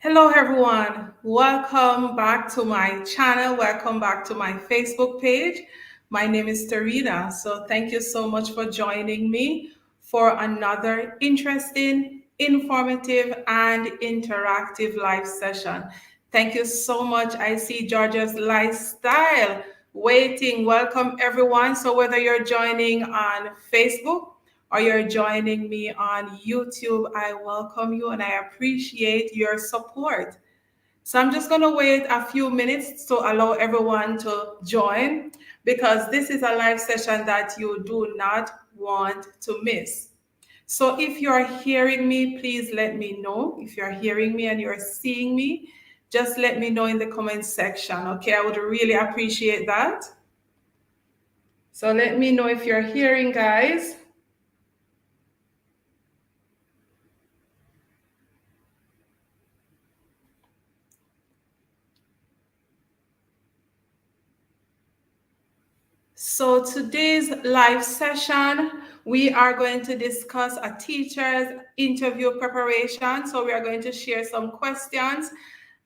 Hello, everyone. Welcome back to my channel. Welcome back to my Facebook page. My name is Tarina. So, thank you so much for joining me for another interesting, informative, and interactive live session. Thank you so much. I see Georgia's lifestyle waiting. Welcome, everyone. So, whether you're joining on Facebook, or you're joining me on YouTube, I welcome you and I appreciate your support. So I'm just going to wait a few minutes to allow everyone to join because this is a live session that you do not want to miss. So if you're hearing me, please let me know. If you're hearing me and you're seeing me, just let me know in the comment section. Okay, I would really appreciate that. So let me know if you're hearing, guys. So today's live session, we are going to discuss a teacher's interview preparation. So we are going to share some questions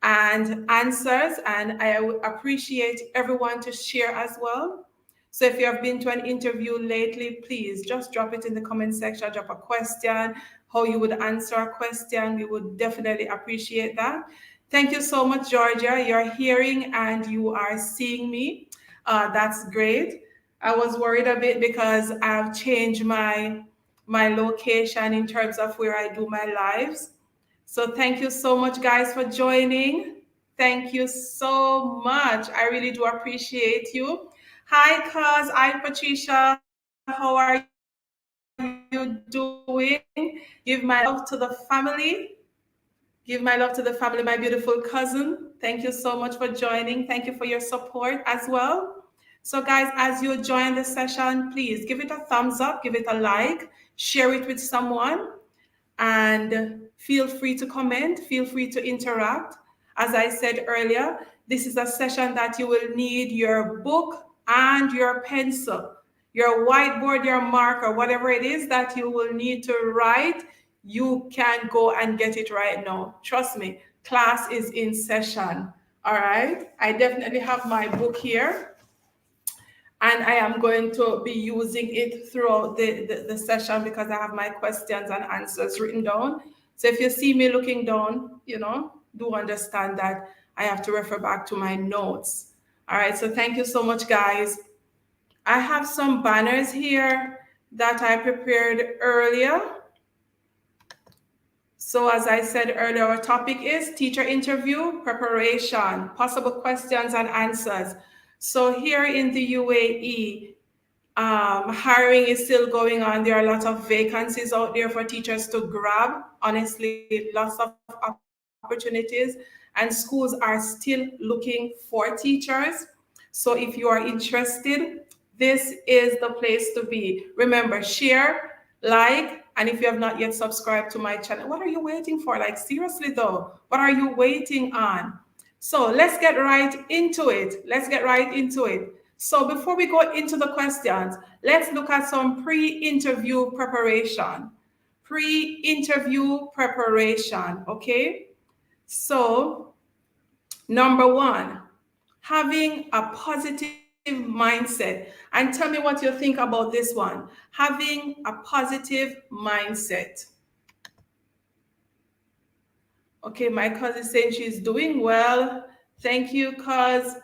and answers, and I would appreciate everyone to share as well. So if you have been to an interview lately, please just drop it in the comment section, drop a question, how you would answer a question. We would definitely appreciate that. Thank you so much, Georgia. You're hearing and you are seeing me. That's great. I was worried a bit because I've changed my location in terms of where I do my lives. So thank you so much, guys, for joining. Thank you so much. I really do appreciate you. Hi, Cuz. Hi, Patricia. How are you doing? Give my love to the family. Give my love to the family, my beautiful cousin. Thank you so much for joining. Thank you for your support as well. So, guys, as you join the session, please give it a thumbs up, give it a like, share it with someone, and feel free to comment, feel free to interact. As I said earlier, this is a session that you will need your book and your pencil, your whiteboard, your marker, whatever it is that you will need to write. You can go and get it right now. Trust me, class is in session. All right. I definitely have my book here and I am going to be using it throughout the session because I have my questions and answers written down. So if you see me looking down, do understand that I have to refer back to my notes. All right, so thank you so much, guys. I have some banners here that I prepared earlier. So as I said earlier, our topic is teacher interview preparation, possible questions and answers. So here in the UAE, hiring is still going on. There are a lot of vacancies out there for teachers to grab. Honestly, lots of opportunities, and schools are still looking for teachers. So if you are interested, this is the place to be. Remember, share, like, and if you have not yet subscribed to my channel, what are you waiting for? Like, seriously though, what are you waiting on? So let's get right into it. Let's get right into it. So before we go into the questions, let's look at some pre-interview preparation. Pre-interview preparation, okay? So, number one, having a positive mindset. And tell me what you think about this one. Having a positive mindset. Okay, my cousin is saying she's doing well. Thank you, cuz.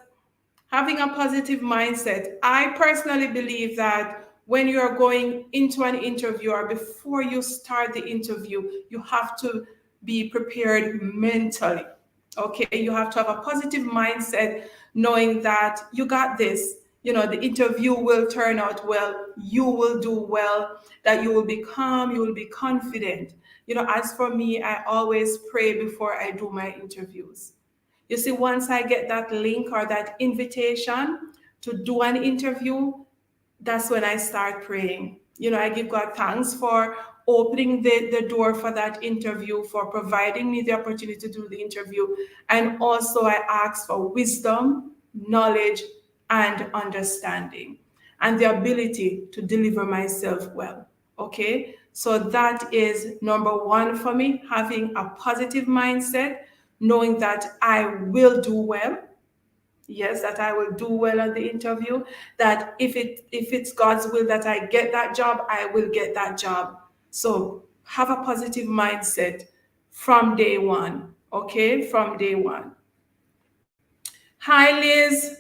Having a positive mindset. I personally believe that when you're going into an interview or before you start the interview, you have to be prepared mentally. Okay, you have to have a positive mindset, knowing that you got this. The interview will turn out well, you will do well, that you will be calm, you will be confident. As for me, I always pray before I do my interviews. You see, once I get that link or that invitation to do an interview, that's when I start praying. I give God thanks for opening the door for that interview, for providing me the opportunity to do the interview. And also, I ask for wisdom, knowledge, and understanding, and the ability to deliver myself well. Okay? So that is number one for me, having a positive mindset, knowing that I will do well. Yes, that I will do well on the interview, that if it's God's will that I get that job, I will get that job. So have a positive mindset from day one, okay? From day one. Hi, Liz.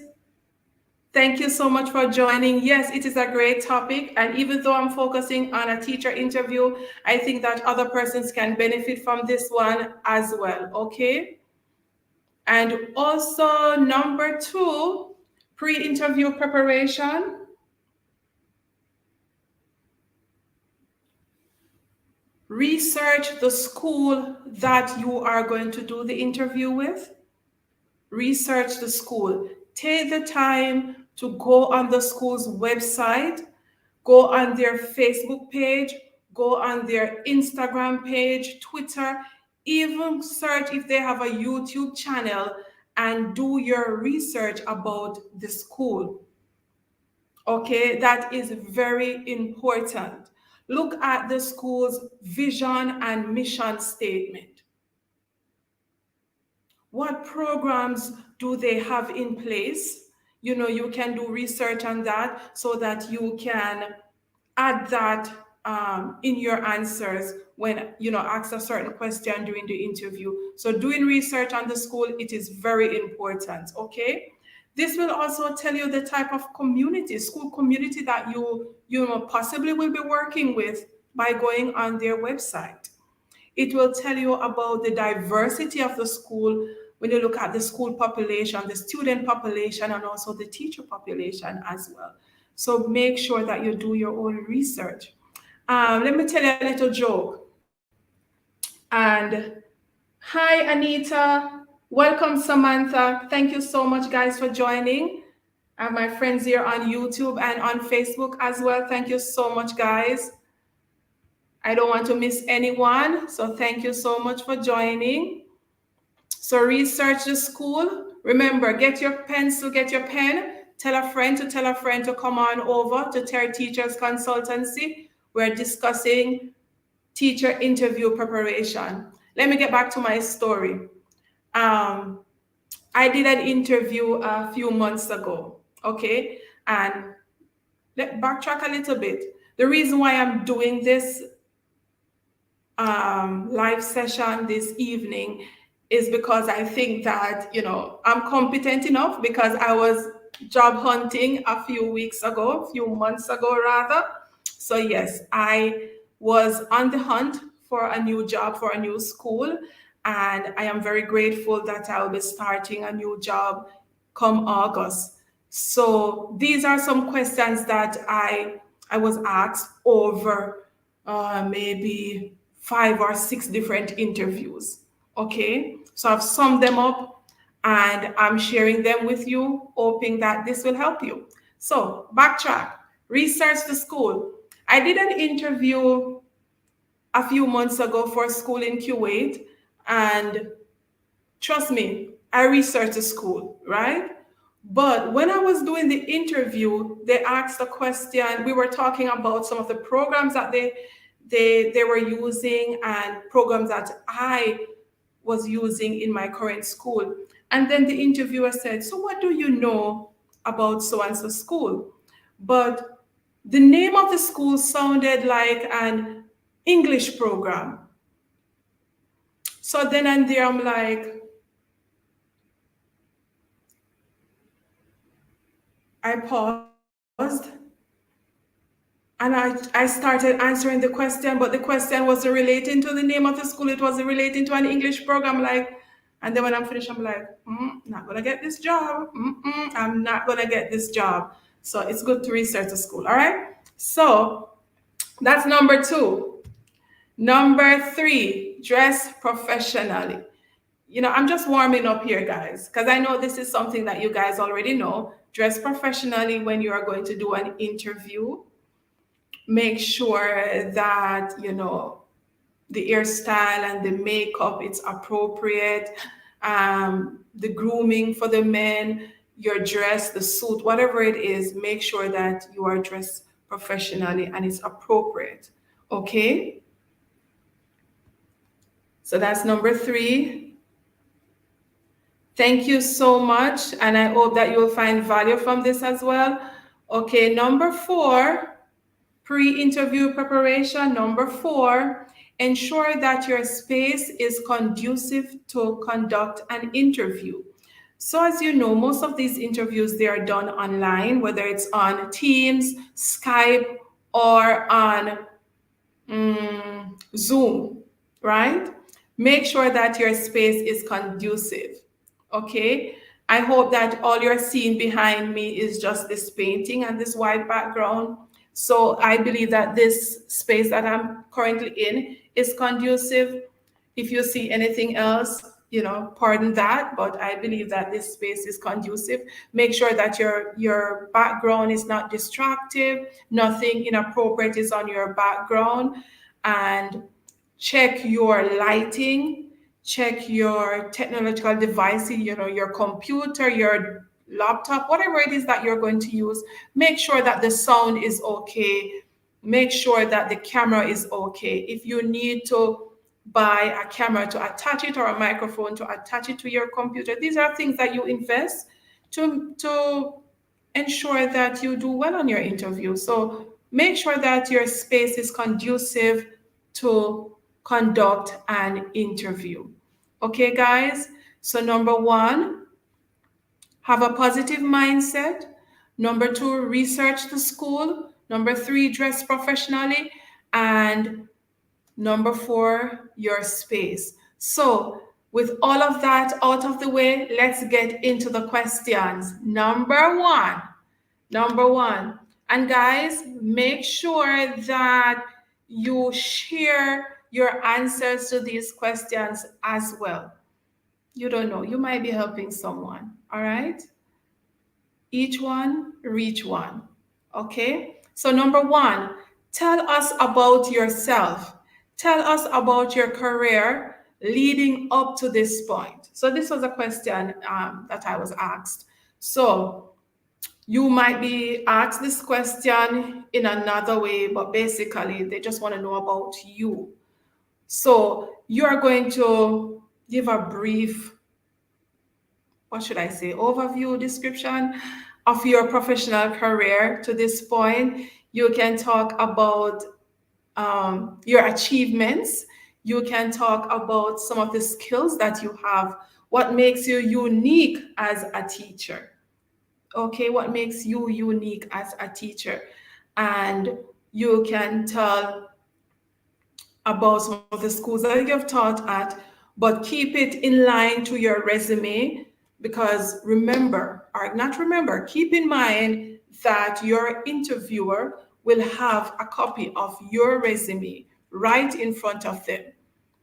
Thank you so much for joining. Yes, it is a great topic. And even though I'm focusing on a teacher interview, I think that other persons can benefit from this one as well, okay? And also, number 2, pre-interview preparation. Research the school that you are going to do the interview with. Research the school. Take the time to go on the school's website, go on their Facebook page, go on their Instagram page, Twitter, even search if they have a YouTube channel and do your research about the school. Okay, that is very important. Look at the school's vision and mission statement. What programs do they have in place? You can do research on that so that you can add that in your answers when ask a certain question during the interview. So doing research on the school, it is very important. Okay, this will also tell you the type of school community that you possibly will be working with by going on their website. It will tell you about the diversity of the school when you look at the school population, the student population, and also the teacher population as well. So make sure that you do your own research. Let me tell you a little joke. And hi, Anita. Welcome, Samantha. Thank you so much, guys, for joining. And my friends here on YouTube and on Facebook as well. Thank you so much, guys. I don't want to miss anyone. So thank you so much for joining. So research the school. Remember, get your pencil, get your pen. Tell a friend to come on over to T.E.R Teachers Consultancy. We're discussing teacher interview preparation. Let me get back to my story. I did an interview a few months ago, okay? And let's backtrack a little bit. The reason why I'm doing this live session this evening is because I think that, I'm competent enough because I was job hunting a few months ago rather. So yes, I was on the hunt for a new job, for a new school. And I am very grateful that I'll be starting a new job come August. So these are some questions that I was asked over maybe 5 or 6 different interviews. Okay, so I've summed them up and I'm sharing them with you, hoping that this will help you. So backtrack, research the school. I did an interview a few months ago for a school in Kuwait, and trust me, I researched the school, right? But when I was doing the interview, they asked a question. We were talking about some of the programs that they were using and programs that I was using in my current school. And then the interviewer said, "So what do you know about so-and-so school?" But the name of the school sounded like an English program. So then and there, I'm like, I paused and I started answering the question, but the question wasn't relating to the name of the school. It wasn't relating to an English program. And then when I'm finished, I'm like, not gonna get this job. I'm not gonna get this job. So it's good to research the school. All right. So that's number 2. Number 3, dress professionally. I'm just warming up here, guys, because I know this is something that you guys already know. Dress professionally when you are going to do an interview. Make sure that, the hairstyle and the makeup, it's appropriate. The grooming for the men, your dress, the suit, whatever it is, make sure that you are dressed professionally and it's appropriate. Okay? So that's number 3. Thank you so much, and I hope that you will find value from this as well. Okay, number 4, pre-interview preparation. Number 4, ensure that your space is conducive to conduct an interview. So as you know, most of these interviews, they are done online, whether it's on Teams, Skype, or on Zoom, right? Make sure that your space is conducive. Okay. I hope that all you're seeing behind me is just this painting and this white background. So I believe that this space that I'm currently in is conducive. If you see anything else, pardon that, but I believe that this space is conducive. Make sure that your background is not distractive, nothing inappropriate is on your background, and check your lighting, check your technological devices, your computer, your laptop, whatever it is that you're going to use. Make sure that the sound is okay. Make sure that the camera is okay. If you need to buy a camera to attach it or a microphone to attach it to your computer, these are things that you invest to ensure that you do well on your interview. So make sure that your space is conducive to conduct an interview. Okay, guys? So, number 1, have a positive mindset. Number 2, research the school. Number 3, dress professionally. And number 4, your space. So, with all of that out of the way, let's get into the questions. Number one. And guys, make sure that you share your answers to these questions as well. You don't know, you might be helping someone. All right? Each one, reach one. Okay? So, number 1, tell us about yourself. Tell us about your career leading up to this point. So, this was a question that I was asked. So, you might be asked this question in another way, but basically, they just want to know about you. So, you are going to give a brief, what should I say, overview description of your professional career to this point. You can talk about your achievements. You can talk about some of the skills that you have, what makes you unique as a teacher. Okay, what makes you unique as a teacher? And you can tell about some of the schools that you've taught at, but keep it in line to your resume, because remember, or not remember, keep in mind that your interviewer will have a copy of your resume right in front of them.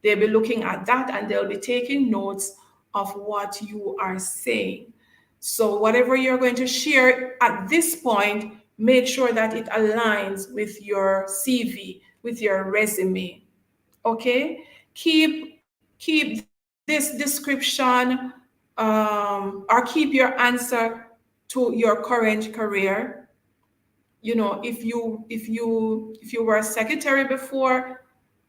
They'll be looking at that and they'll be taking notes of what you are saying. So whatever you're going to share at this point, make sure that it aligns with your CV, with your resume. Okay, keep this description, or keep your answer to your current career. If you were a secretary before,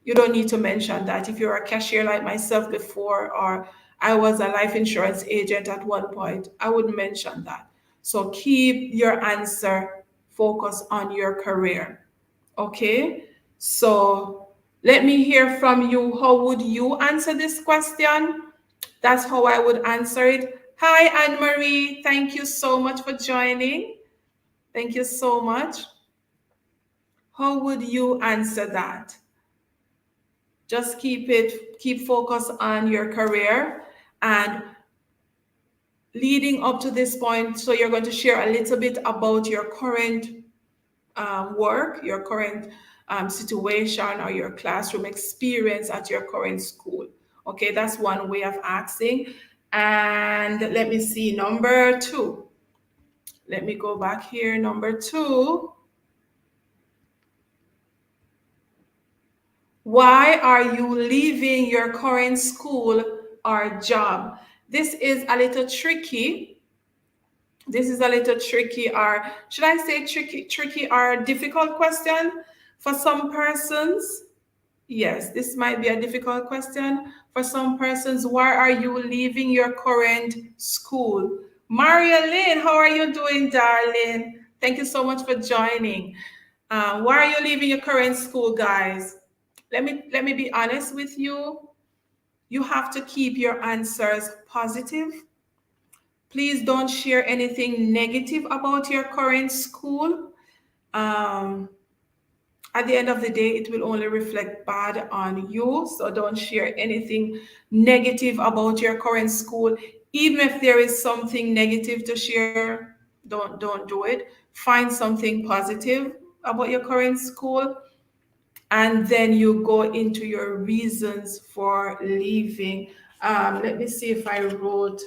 you don't need to mention that. If you're a cashier like myself before, or I was a life insurance agent at one point, I wouldn't mention that. So keep your answer focused on your career. Okay, so let me hear from you. How would you answer this question? That's how I would answer it. Hi, Anne Marie. Thank you so much for joining. Thank you so much. How would you answer that? Just keep focus on your career and leading up to this point. So you're going to share a little bit about your current work, your current situation, or your classroom experience at your current school. Okay, that's one way of asking. And let me see, number 2. Let me go back here. Number 2. Why are you leaving your current school or job? This is a little tricky. Or should I say tricky or difficult question for some persons. Yes, this might be a difficult question for some persons. Why are you leaving your current school? Maria Lynn, how are you doing, darling? Thank you so much for joining. Why are you leaving your current school, guys? Let me be honest with you. You have to keep your answers positive. Please don't share anything negative about your current school. Um, at the end of the day, it will only reflect bad on you. So don't share anything negative about your current school. Even if there is something negative to share, don't do it. Find something positive about your current school, and then you go into your reasons for leaving. Let me see if I wrote.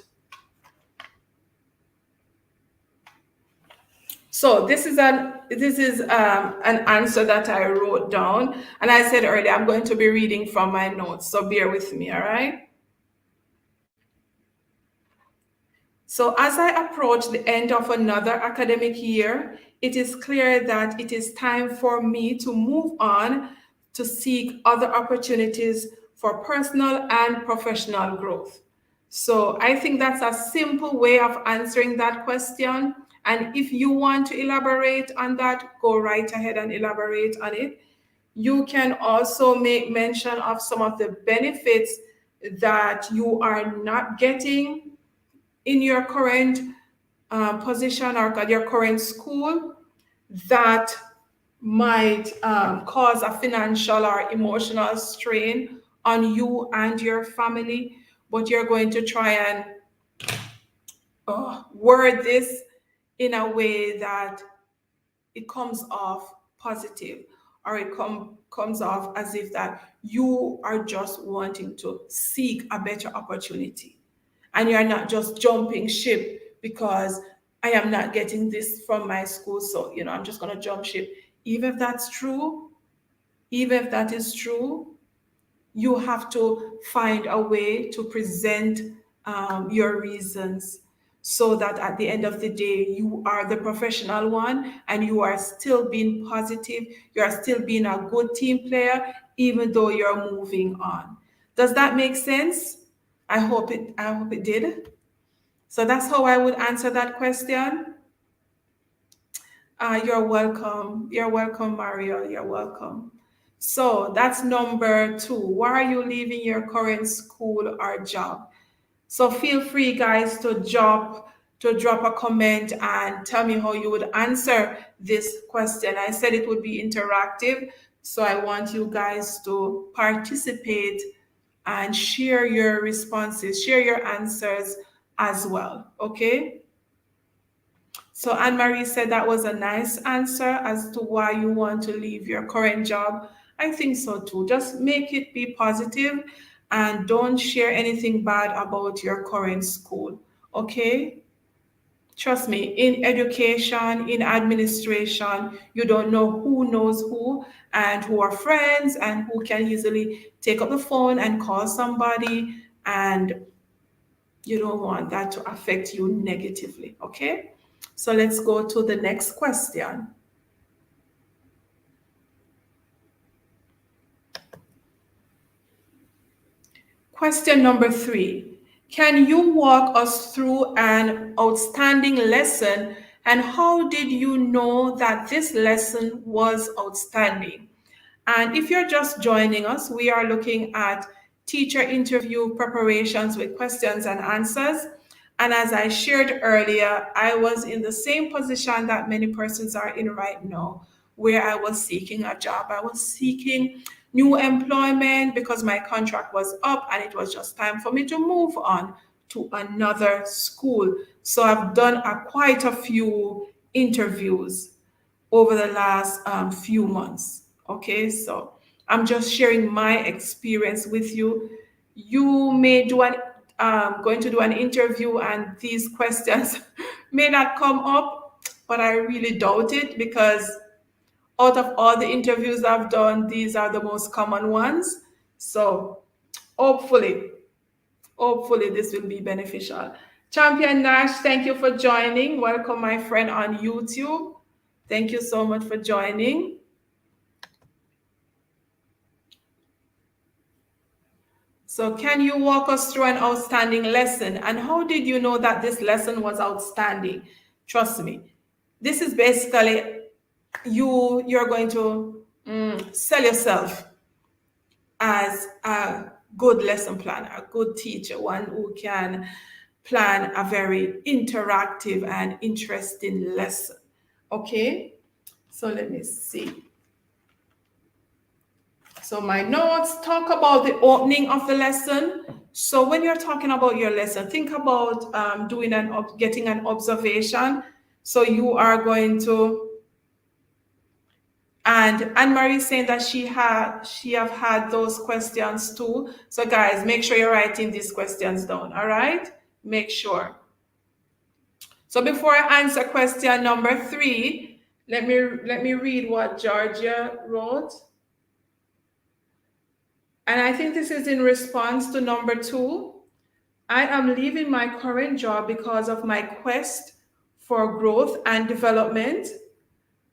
So this is an answer that I wrote down, and I said earlier I'm going to be reading from my notes. So bear with me, all right? So as I approach the end of another academic year, it is clear that it is time for me to move on to seek other opportunities for personal and professional growth. So I think that's a simple way of answering that question. And if you want to elaborate on that, go right ahead and elaborate on it. You can also make mention of some of the benefits that you are not getting in your current position or at your current school that might cause a financial or emotional strain on you and your family, but you're going to try and word this in a way that it comes off positive, or it comes off as if that you are just wanting to seek a better opportunity, and you're not just jumping ship because I am not getting this from my school, so I'm just going to jump ship. Even if that's true, even if that is true, you have to find a way to present your reasons, so that at the end of the day, you are the professional one and you are still being positive, you are still being a good team player, even though you're moving on. Does that make sense? I hope it did. So that's how I would answer that question. You're welcome. You're welcome, Mario. You're welcome. So that's number two. Why are you leaving your current school or job? So feel free, guys, to drop a comment and tell me how you would answer this question. I said it would be interactive, so I want you guys to participate and share your responses, share your answers as well. Okay? So Anne Marie said that was a nice answer as to why you want to leave your current job. I think so too. Just make it be positive and don't share anything bad about your current school. Okay? Trust me, in education, in administration, you don't know who knows who and who are friends and who can easily take up the phone and call somebody, and you don't want that to affect you negatively. Okay? So let's go to the next question. Question number 3. Can you walk us through an outstanding lesson, and how did you know that this lesson was outstanding? And if you're just joining us, we are looking at teacher interview preparations with questions and answers. And as I shared earlier, I was in the same position that many persons are in right now, where I was seeking a job. I was seeking new employment because my contract was up and it was just time for me to move on to another school. So I've done quite a few interviews over the last few months. Okay, so I'm just sharing my experience with you. You may going to do an interview, and these questions may not come up, but I really doubt it, because out of all the interviews I've done, these are the most common ones. So hopefully, hopefully this will be beneficial. Champion Nash, thank you for joining. Welcome, my friend on YouTube. Thank you so much for joining. So can you walk us through an outstanding lesson? And how did you know that this lesson was outstanding? Trust me. This is basically you're going to sell yourself as a good lesson planner, a good teacher, one who can plan a very interactive and interesting lesson. Okay, so let me see. So my notes talk about the opening of the lesson. So when you're talking about your lesson, think about getting an observation. So you are going to, and Anne Marie saying that she have had those questions too. So guys, make sure you're writing these questions down. All right, make sure. So before I answer question number 3, let me read what Georgia wrote. And I think this is in response to number 2. I am leaving my current job because of my quest for growth and development.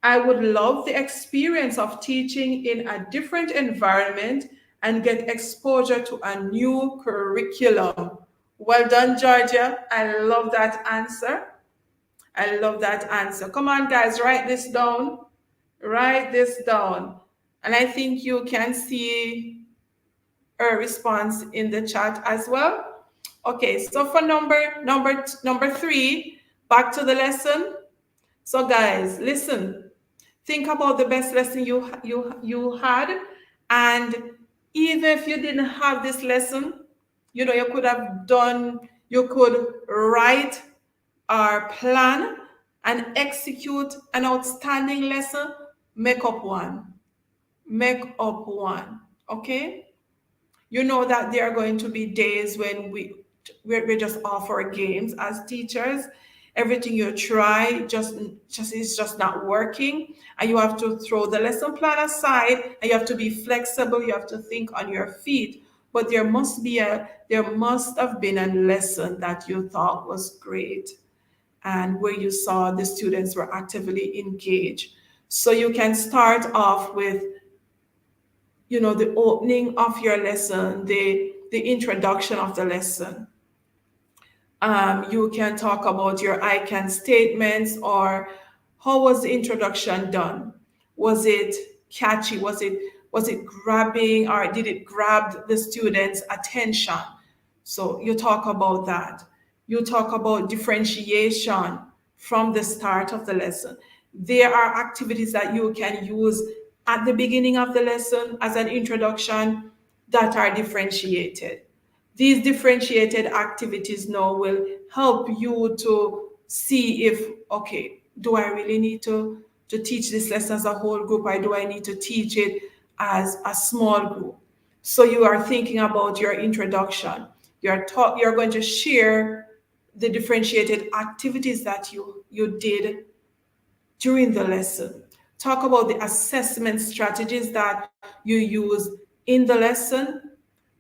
I would love the experience of teaching in a different environment and get exposure to a new curriculum. Well done, Georgia. I love that answer. I love that answer. Come on, guys, write this down. Write this down. And I think you can see a response in the chat as well. Okay, so for number 3, back to the lesson. So guys, listen. Think about the best lesson you had, and even if you didn't have this lesson, you could write or plan and execute an outstanding lesson. Make up one. Make up one. Okay? You know that there are going to be days when we're just off our games as teachers. Everything you try just is just not working, and you have to throw the lesson plan aside, and you have to be flexible. You have to think on your feet. But there must have been a lesson that you thought was great, and where you saw the students were actively engaged. So you can start off with the opening of your lesson, the introduction of the lesson. You can talk about your I can statements, or how was the introduction done? Was it catchy? Was it grabbing, or did it grab the students' attention? So you talk about that. You talk about differentiation from the start of the lesson. There are activities that you can use at the beginning of the lesson as an introduction that are differentiated. These differentiated activities now will help you to see if, okay, do I really need to teach this lesson as a whole group, or do I need to teach it as a small group? So you are thinking about your introduction. You're going to share the differentiated activities that you did during the lesson. Talk about the assessment strategies that you use in the lesson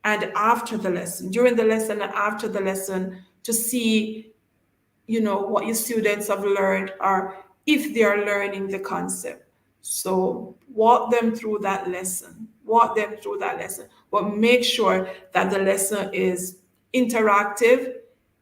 and after the lesson, during the lesson and after the lesson, to see what your students have learned, or if they are learning the concept. So walk them through that lesson. But make sure that the lesson is interactive,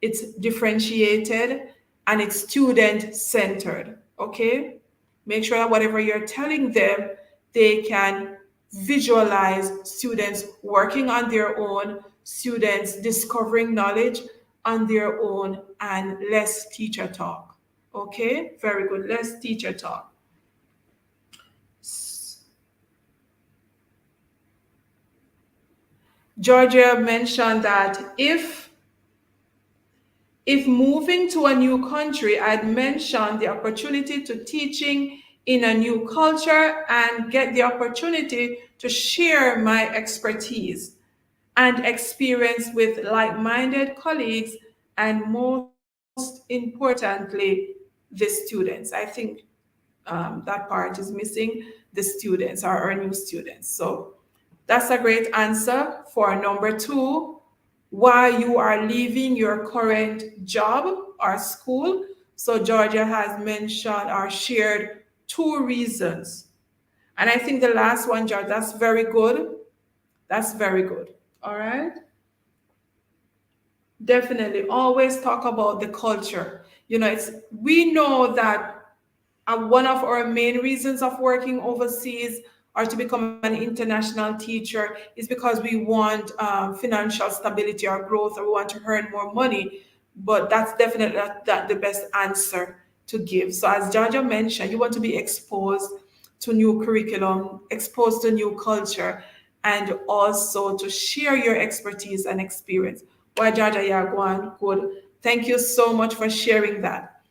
it's differentiated, and it's student centered. Okay? Make sure that whatever you're telling them, they can visualize students working on their own, students discovering knowledge on their own, and less teacher talk. Okay, very good. Less teacher talk. Georgia mentioned that if moving to a new country, I'd mention the opportunity to teaching in a new culture and get the opportunity to share my expertise and experience with like-minded colleagues, and most importantly, the students. I think that part is missing, the students, or our new students. So that's a great answer for number 2, why you are leaving your current job or school. So Georgia has mentioned or shared 2 reasons. And I think the last one, George, that's very good. That's very good. All right. Definitely. Always talk about the culture. We know that one of our main reasons of working overseas or to become an international teacher is because we want financial stability or growth, or we want to earn more money. But that's definitely not the best answer to give. So, as Georgia mentioned, you want to be exposed to new curriculum, exposed to new culture, and also to share your expertise and experience. Why, Georgia, yeah, go on. Good. Thank you so much for sharing that.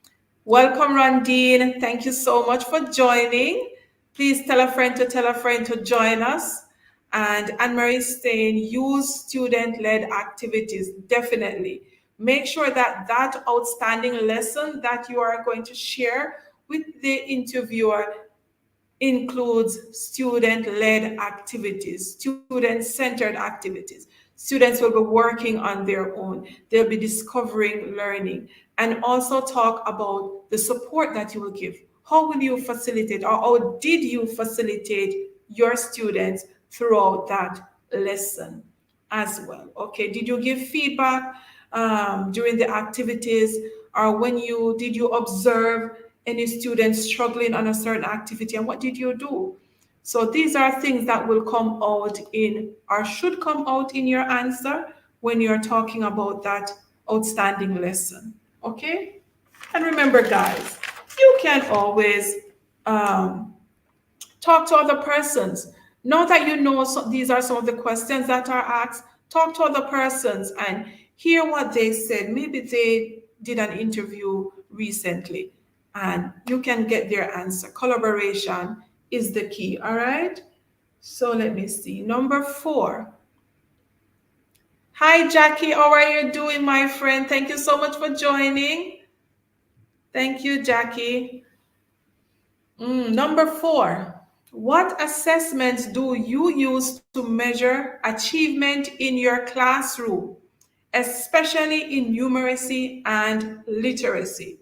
Welcome, Randine. Thank you so much for joining. Please tell a friend to tell a friend to join us. And Anne-Marie saying, use student-led activities. Definitely. Make sure that that outstanding lesson that you are going to share with the interviewer includes student-led activities, student-centered activities. Students will be working on their own. They'll be discovering learning, and also talk about the support that you will give. How will you facilitate, or how did you facilitate your students throughout that lesson as well? Okay, did you give feedback during the activities, or when you did you observe any students struggling on a certain activity, and what did you do? So these are things that will come out in, or should come out in, your answer when you're talking about that outstanding lesson. Okay? And remember, guys, you can always um, talk to other persons. Now that you know these are some of the questions that are asked, talk to other persons and hear what they said. Maybe they did an interview recently and you can get their answer. Collaboration is the key. All right. So let me see. Number 4. Hi, Jackie. How are you doing, my friend? Thank you so much for joining. Thank you, Jackie. Number 4. What assessments do you use to measure achievement in your classroom, especially in numeracy and literacy?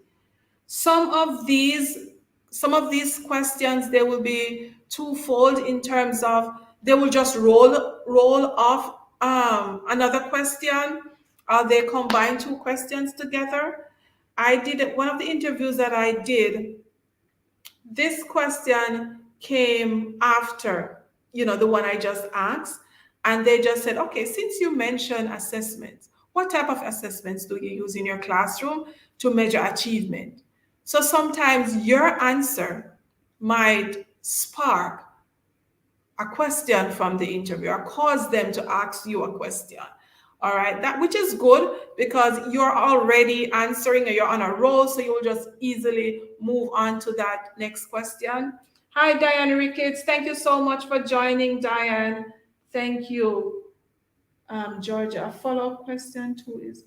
Some of these some of these questions, they will be twofold in terms of they will just roll off another question, or they combine two questions together. I did one of the interviews that I did. This question came after, the one I just asked, and they just said, okay, since you mentioned assessments, what type of assessments do you use in your classroom to measure achievement? So sometimes your answer might spark a question from the interviewer, cause them to ask you a question. All right, that which is good because you're already answering or you're on a roll, so you'll just easily move on to that next question. Hi, Diane Ricketts. Thank you so much for joining, Diane. Thank you. Georgia, a follow-up question too is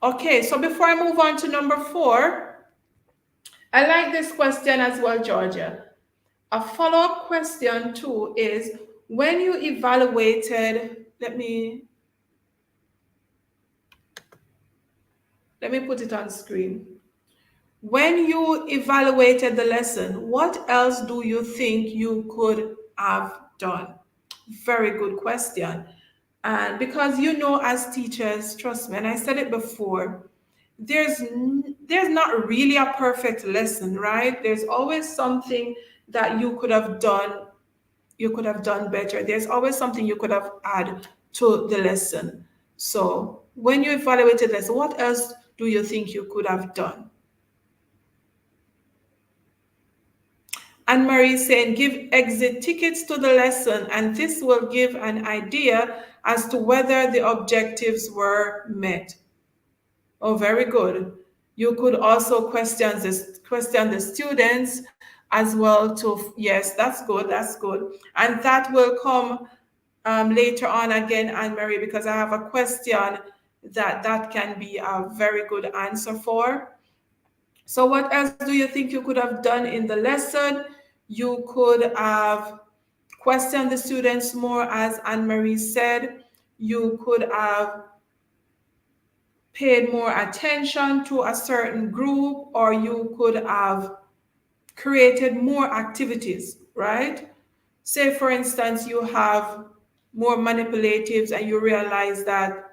okay. So before I move on to number 4, I like this question as well, Georgia. A follow-up question too is when you evaluated, let me put it on screen. When you evaluated the lesson, what else do you think you could have done? Very good question. And because as teachers, trust me, and I said it before, there's not really a perfect lesson, right? There's always something that you could have done better. There's always something you could have added to the lesson. So when you evaluated lesson, what else do you think you could have done? Anne Marie saying, give exit tickets to the lesson, and this will give an idea as to whether the objectives were met. Oh, very good. You could also question the students as well to, yes, that's good, that's good. And that will come later on again, Anne Marie, because I have a question that can be a very good answer for. So what else do you think you could have done in the lesson? You could have questioned the students more, as Anne Marie said. You could have paid more attention to a certain group, or you could have created more activities, right? Say, for instance, you have more manipulative and you realize that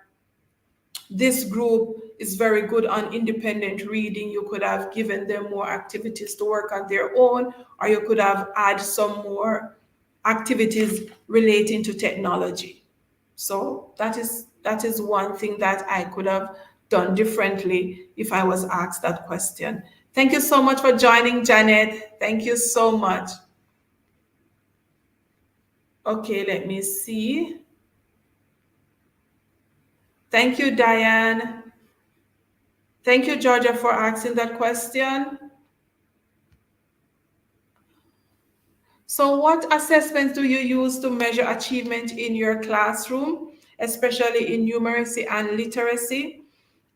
this group is very good on independent reading, you could have given them more activities to work on their own, or you could have added some more activities relating to technology. So that is one thing that I could have done differently if I was asked that question. Thank you so much for joining, Janet. Thank you so much. Okay, let me see. Thank you, Diane. Thank you, Georgia, for asking that question. So, what assessments do you use to measure achievement in your classroom, especially in numeracy and literacy?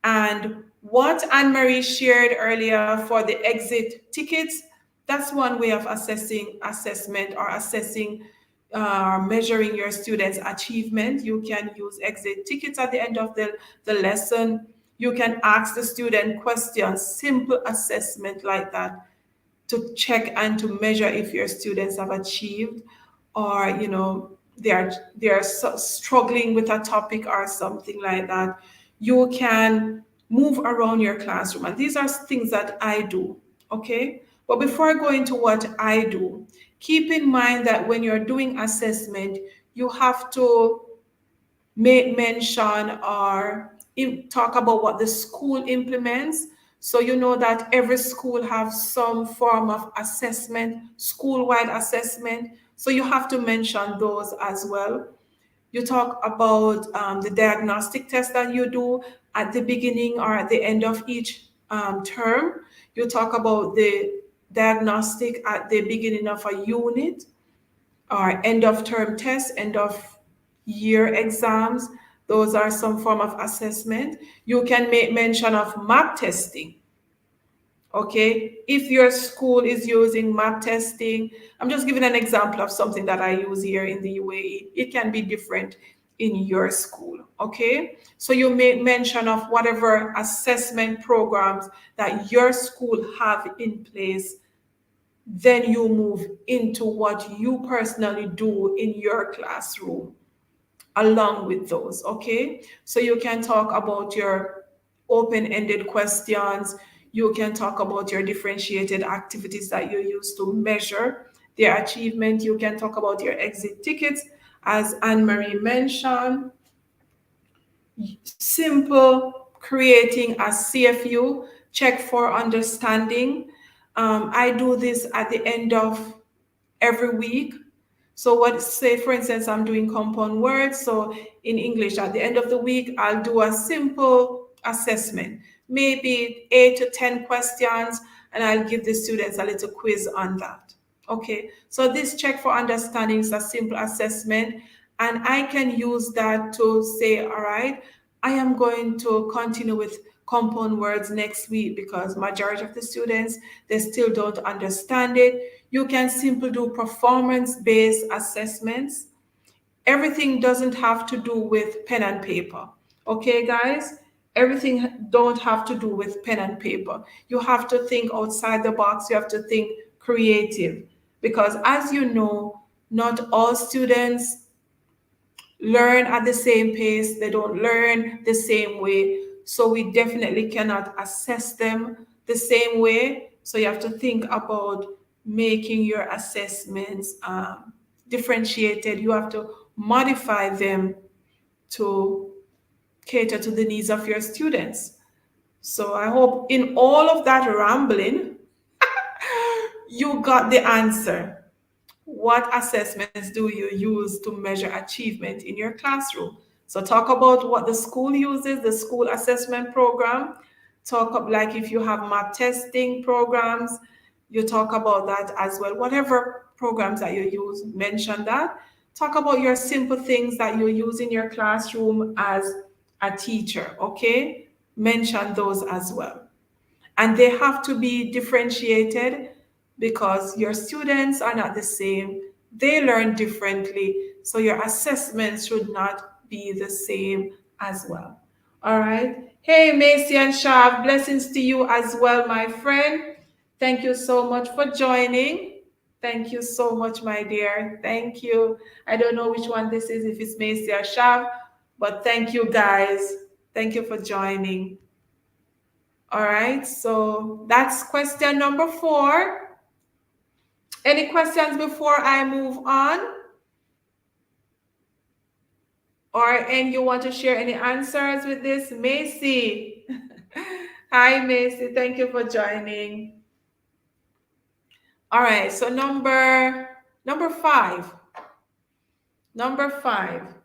And what Anne Marie shared earlier for the exit tickets, that's one way of assessment or assessing measuring your students' achievement. You can use exit tickets at the end of the lesson. You can ask the student questions, simple assessment like that to check and to measure if your students have achieved, or they are struggling with a topic or something like that. You can move around your classroom, and these are things that I do. Okay, but before I go into what I do, keep in mind that when you're doing assessment, you have to make mention or talk about what the school implements. So you know that every school have some form of assessment, school-wide assessment. So you have to mention those as well. You talk about the diagnostic test that you do at the beginning or at the end of each term. You talk about the diagnostic at the beginning of a unit, or end of term tests, end of year exams. Those are some form of assessment. You can make mention of map testing. Okay, if your school is using map testing, I'm just giving an example of something that I use here in the UAE. It can be different in your school. Okay, so you make mention of whatever assessment programs that your school have in place, then you move into what you personally do in your classroom along with those. Okay, so you can talk about your open-ended questions, you can talk about your differentiated activities that you use to measure their achievement, you can talk about your exit tickets, as Anne-Marie mentioned, simple creating a CFU, check for understanding. I do this at the end of every week. So what, say for instance, I'm doing compound words. So in English, at the end of the week, I'll do a simple assessment, maybe 8 to 10 questions, and I'll give the students a little quiz on that. Okay, so this check for understanding is a simple assessment, and I can use that to say, all right, I am going to continue with compound words next week because majority of the students, they still don't understand it. You can simply do performance-based assessments. Everything doesn't have to do with pen and paper. Okay, guys? Everything don't have to do with pen and paper. You have to think outside the box. You have to think creative. Because as you know, not all students learn at the same pace, they don't learn the same way. So we definitely cannot assess them the same way. So you have to think about making your assessments differentiated. You have to modify them to cater to the needs of your students. So I hope in all of that rambling, you got the answer. What assessments do you use to measure achievement in your classroom? So talk about what the school uses, the school assessment program. Talk up like if you have map testing programs, you talk about that as well. Whatever programs that you use, mention that. Talk about your simple things that you use in your classroom as a teacher, okay? Mention those as well. And they have to be differentiated because your students are not the same. They learn differently. So your assessments should not be the same as well. All right. Hey, Macy and Shav, blessings to you as well, my friend. Thank you so much for joining. Thank you so much, my dear. Thank you. I don't know which one this is, if it's Macy or Shav, but thank you guys. Thank you for joining. All right, so that's question number 4. Any questions before I move on? And you want to share any answers with this? Macy. Hi, Macy. Thank you for joining. All right, so number 5. Number 5.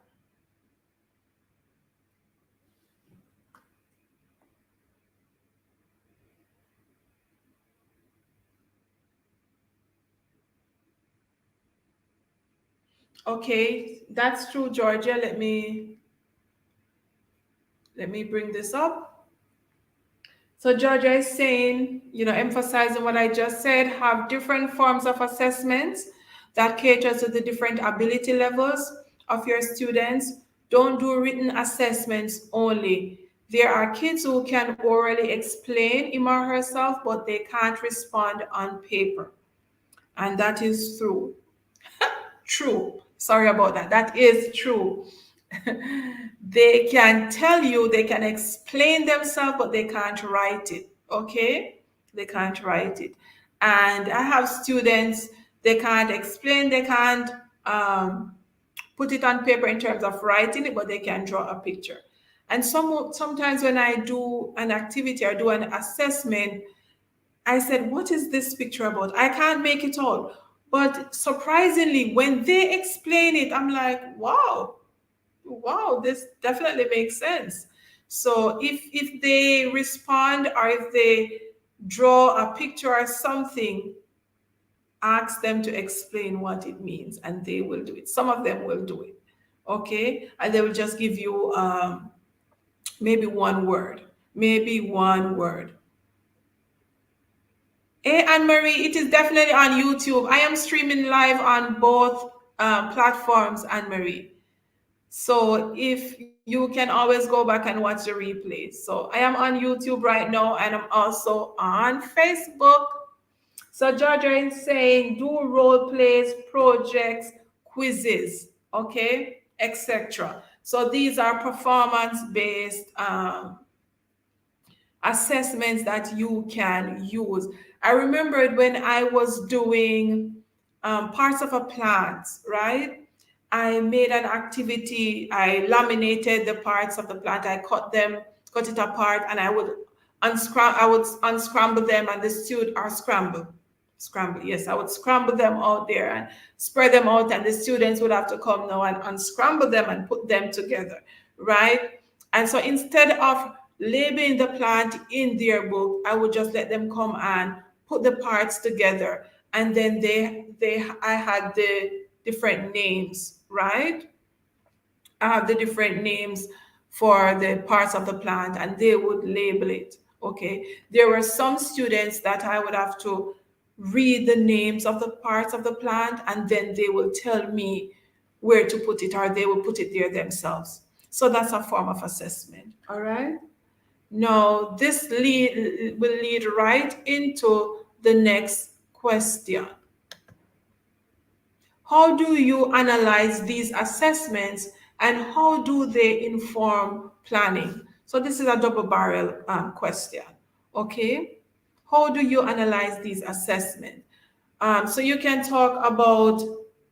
Okay, that's true, Georgia. Let me bring this up. So Georgia is saying, emphasizing what I just said, have different forms of assessments that cater to the different ability levels of your students. Don't do written assessments only. There are kids who can orally explain him or herself, but they can't respond on paper. And that is true. Sorry about that. That is true. They can tell you, they can explain themselves, but they can't write it. Okay? They can't write it. And I have students, they can't explain, they can't put it on paper in terms of writing it, but they can draw a picture. And sometimes when I do an activity or do an assessment, I said, what is this picture about? I can't make it out. But surprisingly, when they explain it, I'm like, wow, this definitely makes sense. So if they respond or if they draw a picture or something, ask them to explain what it means and they will do it. Some of them will do it. Okay. And they will just give you maybe one word. Maybe one word. Hey, Anne Marie, it is definitely on YouTube. I am streaming live on both platforms, Anne Marie. So if you can always go back and watch the replay. So I am on YouTube right now and I'm also on Facebook. So Georgia is saying do role plays, projects, quizzes, okay, etc. So these are performance-based assessments that you can use. I remembered when I was doing parts of a plant, right? I made an activity, I laminated the parts of the plant, I cut it apart, and I would unscramble them and the student are scramble, yes, I would scramble them out there and spread them out, and the students would have to come now and unscramble them and put them together, right? And so instead of labeling the plant in their book, I would just let them come and put the parts together, and then I had the different names, right? I have the different names for the parts of the plant, and they would label it. Okay. There were some students that I would have to read the names of the parts of the plant, and then they will tell me where to put it, or they will put it there themselves. So that's a form of assessment. All right. Now, this will lead right into the next question. How do you analyze these assessments and how do they inform planning? So this is a double barrel question. Okay. How do you analyze these assessments? So you can talk about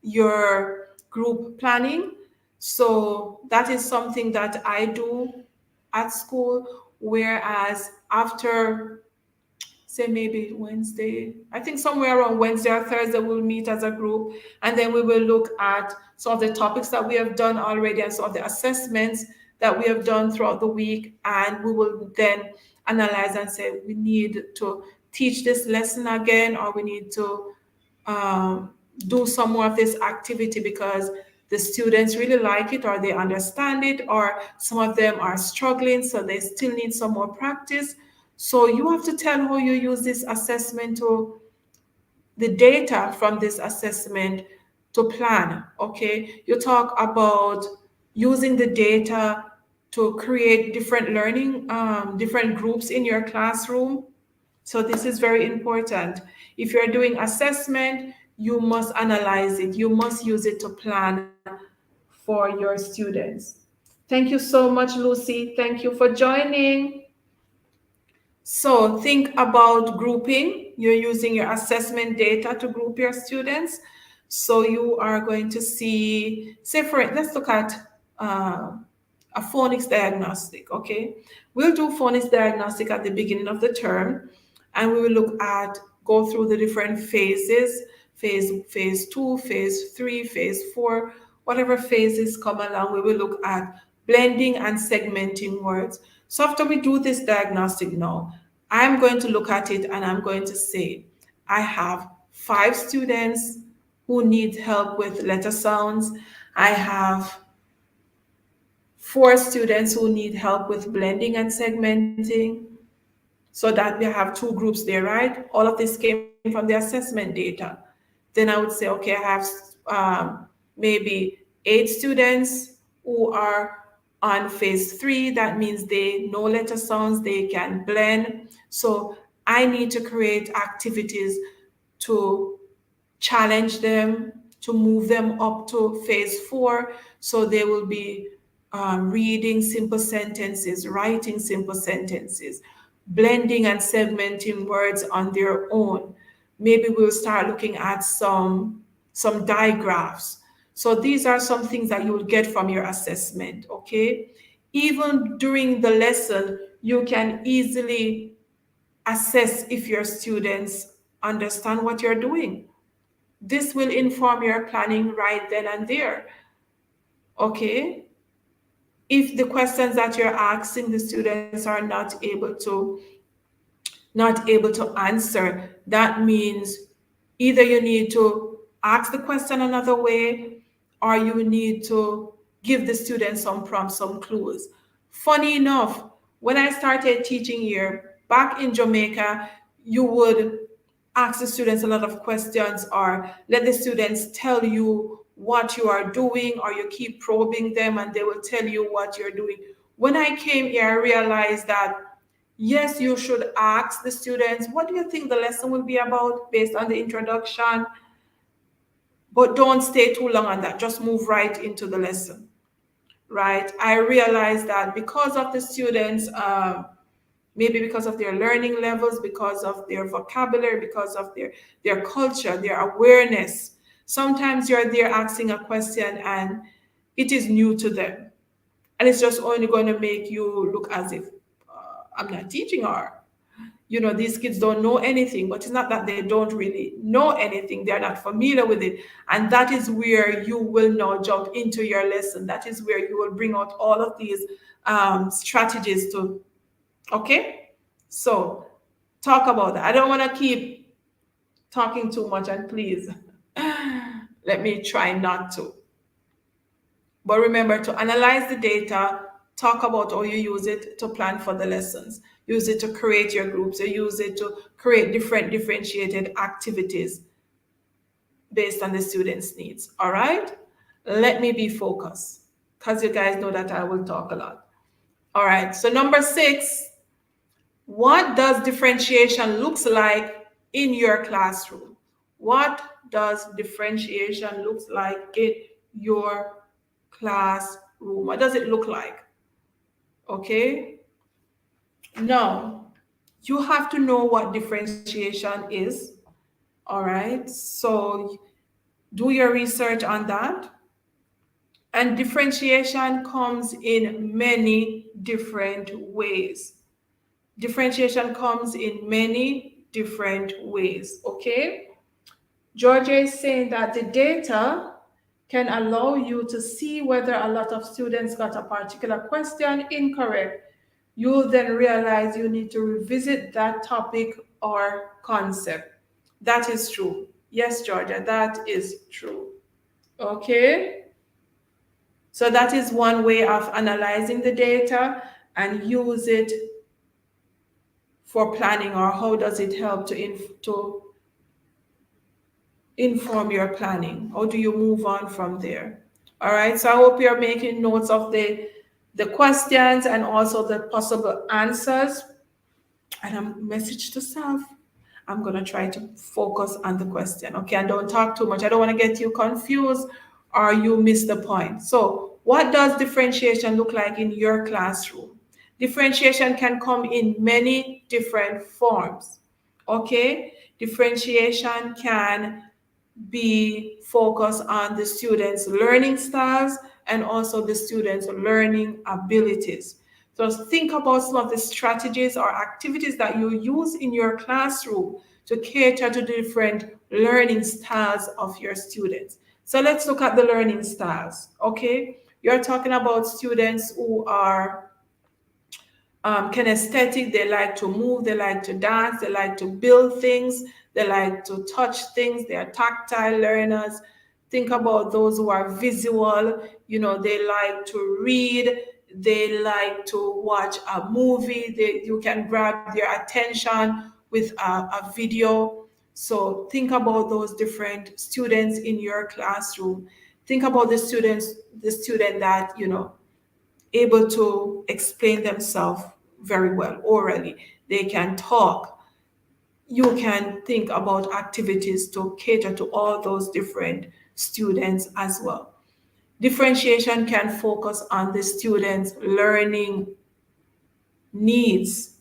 your group planning. So that is something that I do at school, whereas after, say, maybe Wednesday, I think somewhere around Wednesday or Thursday, we'll meet as a group, and then we will look at some of the topics that we have done already and some of the assessments that we have done throughout the week, and we will then analyze and say we need to teach this lesson again, or we need to do some more of this activity because the students really like it or they understand it, or some of them are struggling, so they still need some more practice. So you have to tell how you use this assessment, to the data from this assessment, to plan. Okay, you talk about using the data to create different learning, different groups in your classroom. So this is very important. If you're doing assessment, you must analyze it. You must use it to plan for your students. Thank you so much, Lucy. Thank you for joining. So think about grouping. You're using your assessment data to group your students. So you are going to see, say for it, let's look at a phonics diagnostic, okay? We'll do phonics diagnostic at the beginning of the term, and we will go through the different phases, phase 2, phase 3, phase 4, whatever phases come along, we will look at blending and segmenting words. So after we do this diagnostic now, I'm going to look at it and I'm going to say, I have 5 students who need help with letter sounds. I have 4 students who need help with blending and segmenting. So that we have 2 groups there, right? All of this came from the assessment data. Then I would say, okay, I have maybe 8 students who are on phase 3. That means they know letter sounds, they can blend. So I need to create activities to challenge them, to move them up to phase 4. So they will be reading simple sentences, writing simple sentences, blending and segmenting words on their own. Maybe we'll start looking at some digraphs. So these are some things that you will get from your assessment, okay? Even during the lesson, you can easily assess if your students understand what you're doing. This will inform your planning right then and there, okay? If the questions that you're asking the students are not able to answer, that means either you need to ask the question another way, or you need to give the students some prompts, some clues. Funny enough, when I started teaching here back in Jamaica, you would ask the students a lot of questions or let the students tell you what you are doing, or you keep probing them and they will tell you what you're doing. When I came here, I realized that yes, you should ask the students, what do you think the lesson will be about based on the introduction? But don't stay too long on that. Just move right into the lesson, right? I realized that because of the students, maybe because of their learning levels, because of their vocabulary, because of their culture, their awareness, sometimes you're there asking a question and it is new to them. And it's just only going to make you look as if I'm not teaching her. These kids don't know anything, but it's not that they don't really know anything. They're not familiar with it. And that is where you will now jump into your lesson. That is where you will bring out all of these strategies to, okay? So talk about that. I don't want to keep talking too much, and please let me try not to. But remember to analyze the data, talk about how you use it to plan for the lessons. Use it to create your groups. You use it to create differentiated activities based on the students' needs. All right? Let me be focused, because you guys know that I will talk a lot. All right. So number 6, what does differentiation looks like in your classroom? What does differentiation looks like in your classroom? What does it look like? Okay. Now, you have to know what differentiation is. All right. So do your research on that. And differentiation comes in many different ways. Differentiation comes in many different ways. Okay. Georgia is saying that the data can allow you to see whether a lot of students got a particular question incorrect. You'll then realize you need to revisit that topic or concept. That is true. Yes, Georgia, that is true. Okay? So that is one way of analyzing the data and use it for planning, or how does it help to inform your planning? How do you move on from there? All right, so I hope you're making notes of the questions and also the possible answers. And a message to self, I'm going to try to focus on the question, okay? And don't talk too much. I don't want to get you confused or you miss the point. So, what does differentiation look like in your classroom? Differentiation can come in many different forms, okay? Differentiation can be focused on the students' learning styles and also the students' learning abilities. So think about some of the strategies or activities that you use in your classroom to cater to the different learning styles of your students. So let's look at the learning styles, okay? You're talking about students who are kinesthetic. They like to move, they like to dance, they like to build things, they like to touch things, they are tactile learners. Think about those who are visual, they like to read, they like to watch a movie, you can grab their attention with a video. So think about those different students in your classroom. Think about the student that, able to explain themselves very well orally. They can talk. You can think about activities to cater to all those different students as well. Differentiation can focus on the students' learning needs.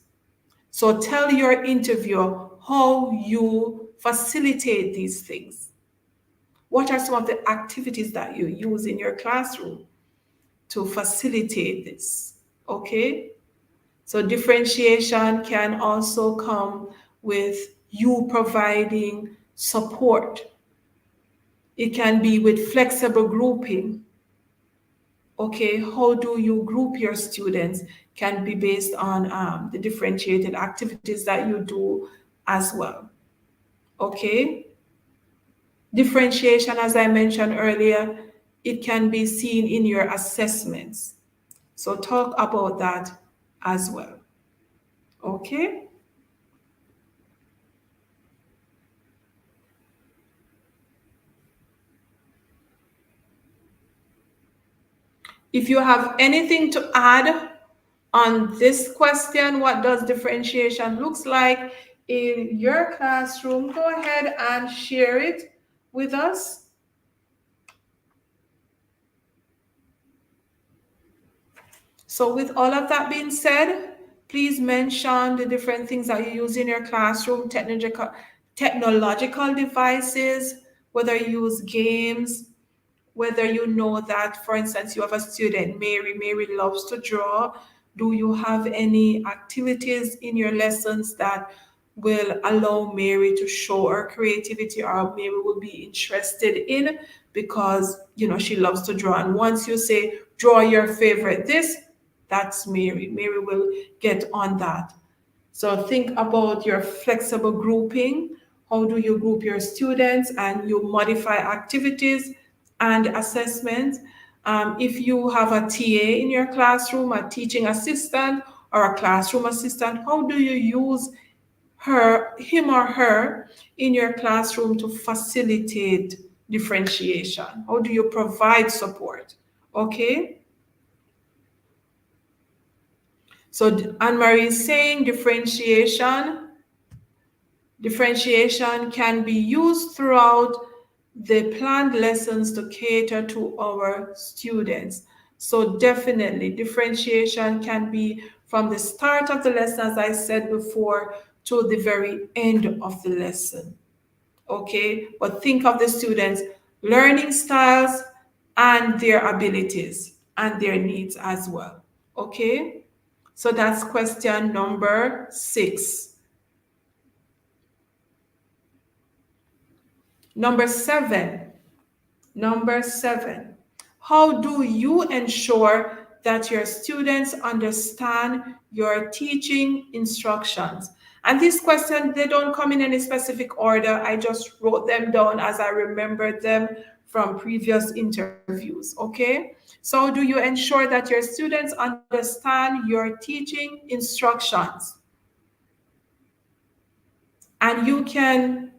So tell your interviewer how you facilitate these things. What are some of the activities that you use in your classroom to facilitate this? Okay? So differentiation can also come with you providing support. It can be with flexible grouping. Okay, how do you group your students can be based on the differentiated activities that you do as well. Okay, differentiation, as I mentioned earlier, it can be seen in your assessments. So talk about that as well. Okay. If you have anything to add on this question, what does differentiation looks like in your classroom, go ahead and share it with us. So with all of that being said, please mention the different things that you use in your classroom, technological devices, whether you use games, whether you know that, for instance, you have a student, Mary loves to draw. Do you have any activities in your lessons that will allow Mary to show her creativity or Mary will be interested in because, she loves to draw. And once you say, draw your favorite this, that's Mary. Mary will get on that. So think about your flexible grouping. How do you group your students and you modify activities and assessments? If you have a TA in your classroom, a teaching assistant or a classroom assistant, how do you use him or her in your classroom to facilitate differentiation? How do you provide support? Okay. So Anne-Marie is saying differentiation can be used throughout the planned lessons to cater to our students. So definitely differentiation can be from the start of the lesson, as I said before, to the very end of the lesson. Okay, but think of the students' learning styles and their abilities and their needs as well. Okay, so that's question number 6. Number 7. Number 7. How do you ensure that your students understand your teaching instructions? And these questions, they don't come in any specific order. I just wrote them down as I remembered them from previous interviews, okay? So do you ensure that your students understand your teaching instructions? And you can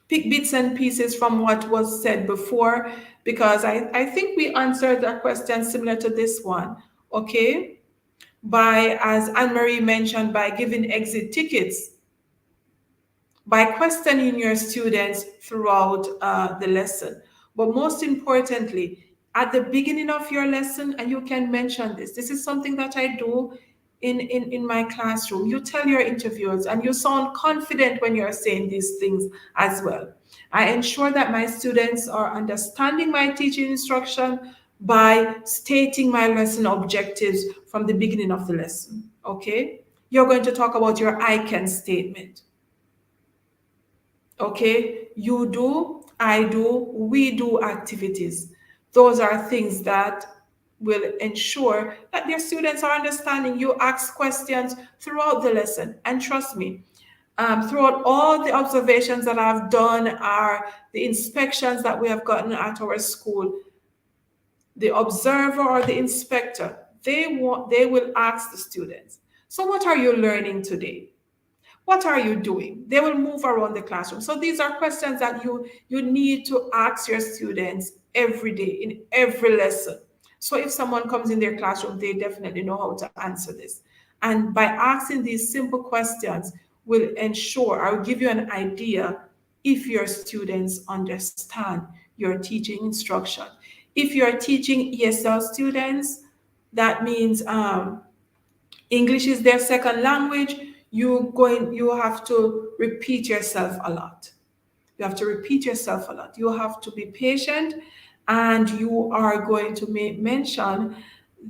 pick bits and pieces from what was said before, because I think we answered that question similar to this one, okay? By, as Anne-Marie mentioned, by giving exit tickets. by questioning your students throughout the lesson. But most importantly, at the beginning of your lesson, and you can mention this, this is something that I do in my classroom. You tell your interviewers, and you sound confident when you're saying these things as well. I ensure that my students are understanding my teaching instruction by stating my lesson objectives from the beginning of the lesson. Okay? You're going to talk about your I can statement. Okay, you do, I do, we do activities. Those are things that will ensure that your students are understanding. You ask questions throughout the lesson, and trust me, throughout all the observations that I've done are the inspections that we have gotten at our school, the observer or the inspector, they will ask the students, so what are you learning today? What are you doing? They will move around the classroom. So these are questions that you need to ask your students every day in every lesson. So if someone comes in their classroom, they definitely know how to answer this. And by asking these simple questions will ensure, I'll give you an idea if your students understand your teaching instruction. If you're teaching ESL students, that means English is their second language, you have to repeat yourself a lot. You have to repeat yourself a lot. You have to be patient, and you are going to mention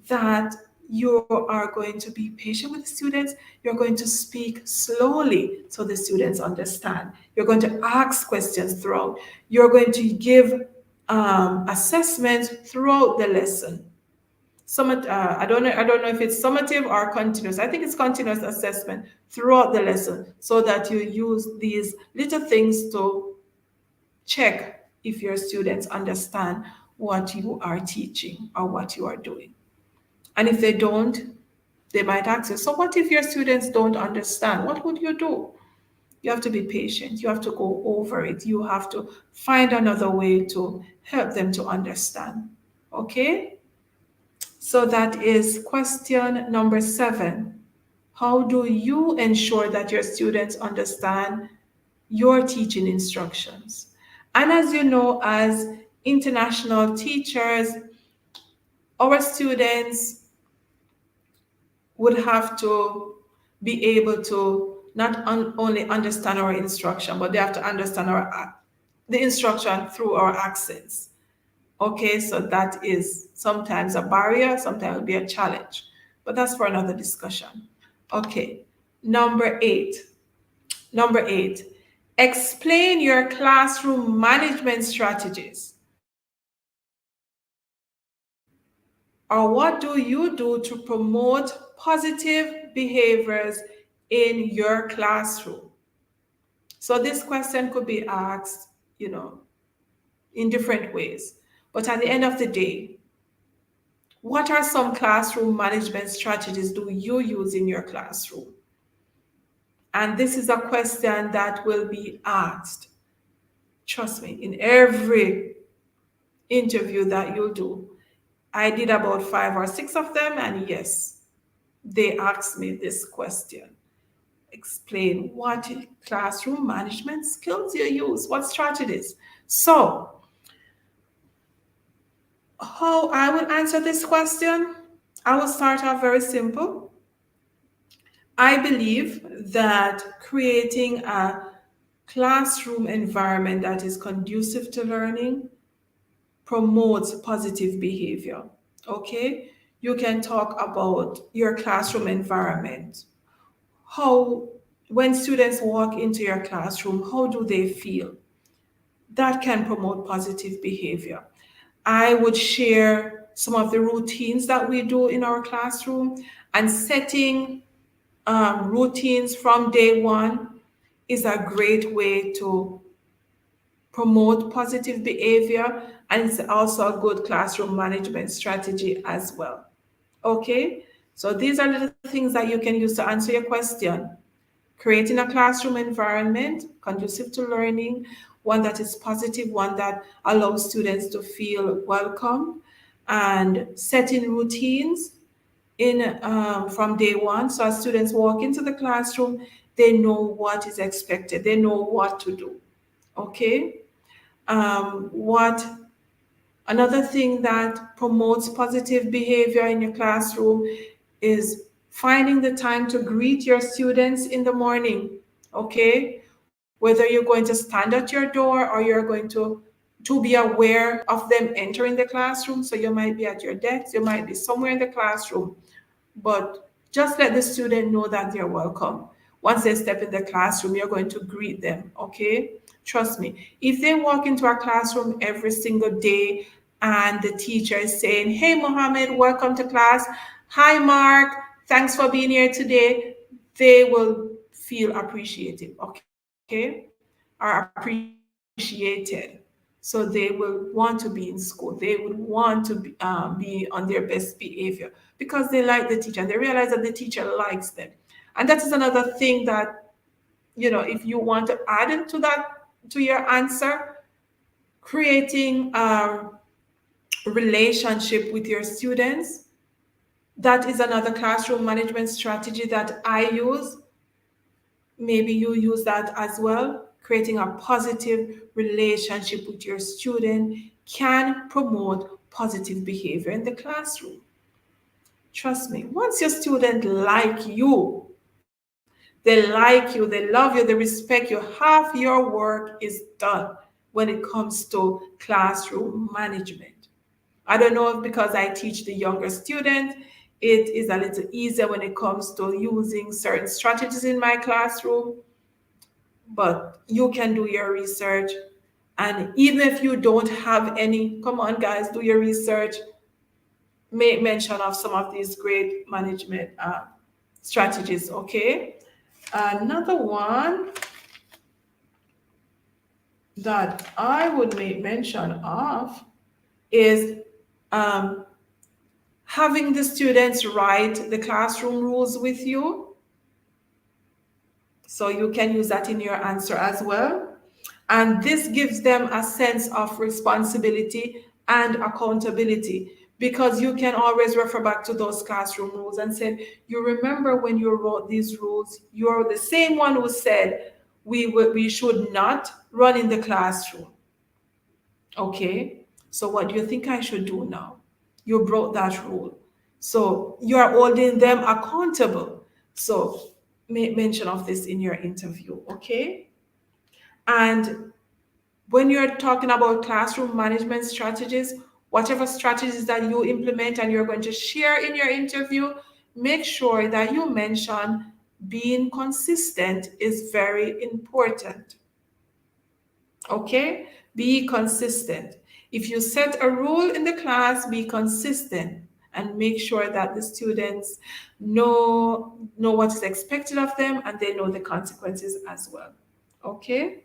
that you are going to be patient with the students. You're going to speak slowly so the students understand. You're going to ask questions throughout. You're going to give assessments throughout the lesson. I don't know if it's summative or continuous. I think it's continuous assessment throughout the lesson, so that you use these little things to check if your students understand what you are teaching or what you are doing. And if they don't, they might ask you, so what if your students don't understand? What would you do? You have to be patient. You have to go over it. You have to find another way to help them to understand. Okay? So that is question number 7. How do you ensure that your students understand your teaching instructions? And as you know, as international teachers, our students would have to be able to not only understand our instruction, but they have to understand the instruction through our accents. Okay, so that is sometimes a barrier, sometimes it'll be a challenge, but that's for another discussion. Okay, number 8. Number 8, explain your classroom management strategies. Or what do you do to promote positive behaviors in your classroom? So this question could be asked, in different ways. But at the end of the day, what are some classroom management strategies do you use in your classroom? And this is a question that will be asked, trust me, in every interview that you'll do. I did about 5 or 6 of them, and yes, they asked me this question. Explain what classroom management skills you use, what strategies. So, how I will answer this question, I will start off very simple. I believe that creating a classroom environment that is conducive to learning promotes positive behavior. Okay? You can talk about your classroom environment. How, when students walk into your classroom, how do they feel? That can promote positive behavior. I would share some of the routines that we do in our classroom, and setting routines from day one is a great way to promote positive behavior, and it's also a good classroom management strategy as well. Okay, so these are the things that you can use to answer your question. Creating a classroom environment conducive to learning, one that is positive, one that allows students to feel welcome, and setting routines in from day one. So as students walk into the classroom, they know what is expected, they know what to do. Okay. What Another thing that promotes positive behavior in your classroom is finding the time to greet your students in the morning. Okay, whether you're going to stand at your door or you're going to be aware of them entering the classroom. So you might be at your desk, you might be somewhere in the classroom, but just let the student know that they're welcome. Once they step in the classroom, you're going to greet them, okay? Trust me. If they walk into our classroom every single day and the teacher is saying, "Hey, Mohammed, welcome to class. Hi, Mark. Thanks for being here today," they will feel appreciated, okay? Are appreciated. So they will want to be in school. They would want to be on their best behavior because they like the teacher and they realize that the teacher likes them. And that is another thing that, if you want to add to that, to your answer, creating a relationship with your students. That is another classroom management strategy that I use. Maybe you use that as well. Creating a positive relationship with your student can promote positive behavior in the classroom. Trust me, once your student like you, they love you, they respect you, half your work is done when it comes to classroom management. I don't know if because I teach the younger students, it is a little easier when it comes to using certain strategies in my classroom, but you can do your research. And even if you don't have any, come on, guys, do your research. Make mention of some of these great management strategies, okay? Another one that I would make mention of is um, having the students write the classroom rules with you. So you can use that in your answer as well. And this gives them a sense of responsibility and accountability because you can always refer back to those classroom rules and say, you remember when you wrote these rules, you're the same one who said we should not run in the classroom. Okay, so what do you think I should do now? You broke that rule. So you are holding them accountable. So make mention of this in your interview, okay? And when you're talking about classroom management strategies, whatever strategies that you implement and you're going to share in your interview, make sure that you mention being consistent is very important. Okay? Be consistent. If you set a rule in the class, be consistent and make sure that the students know what is expected of them and they know the consequences as well. Okay?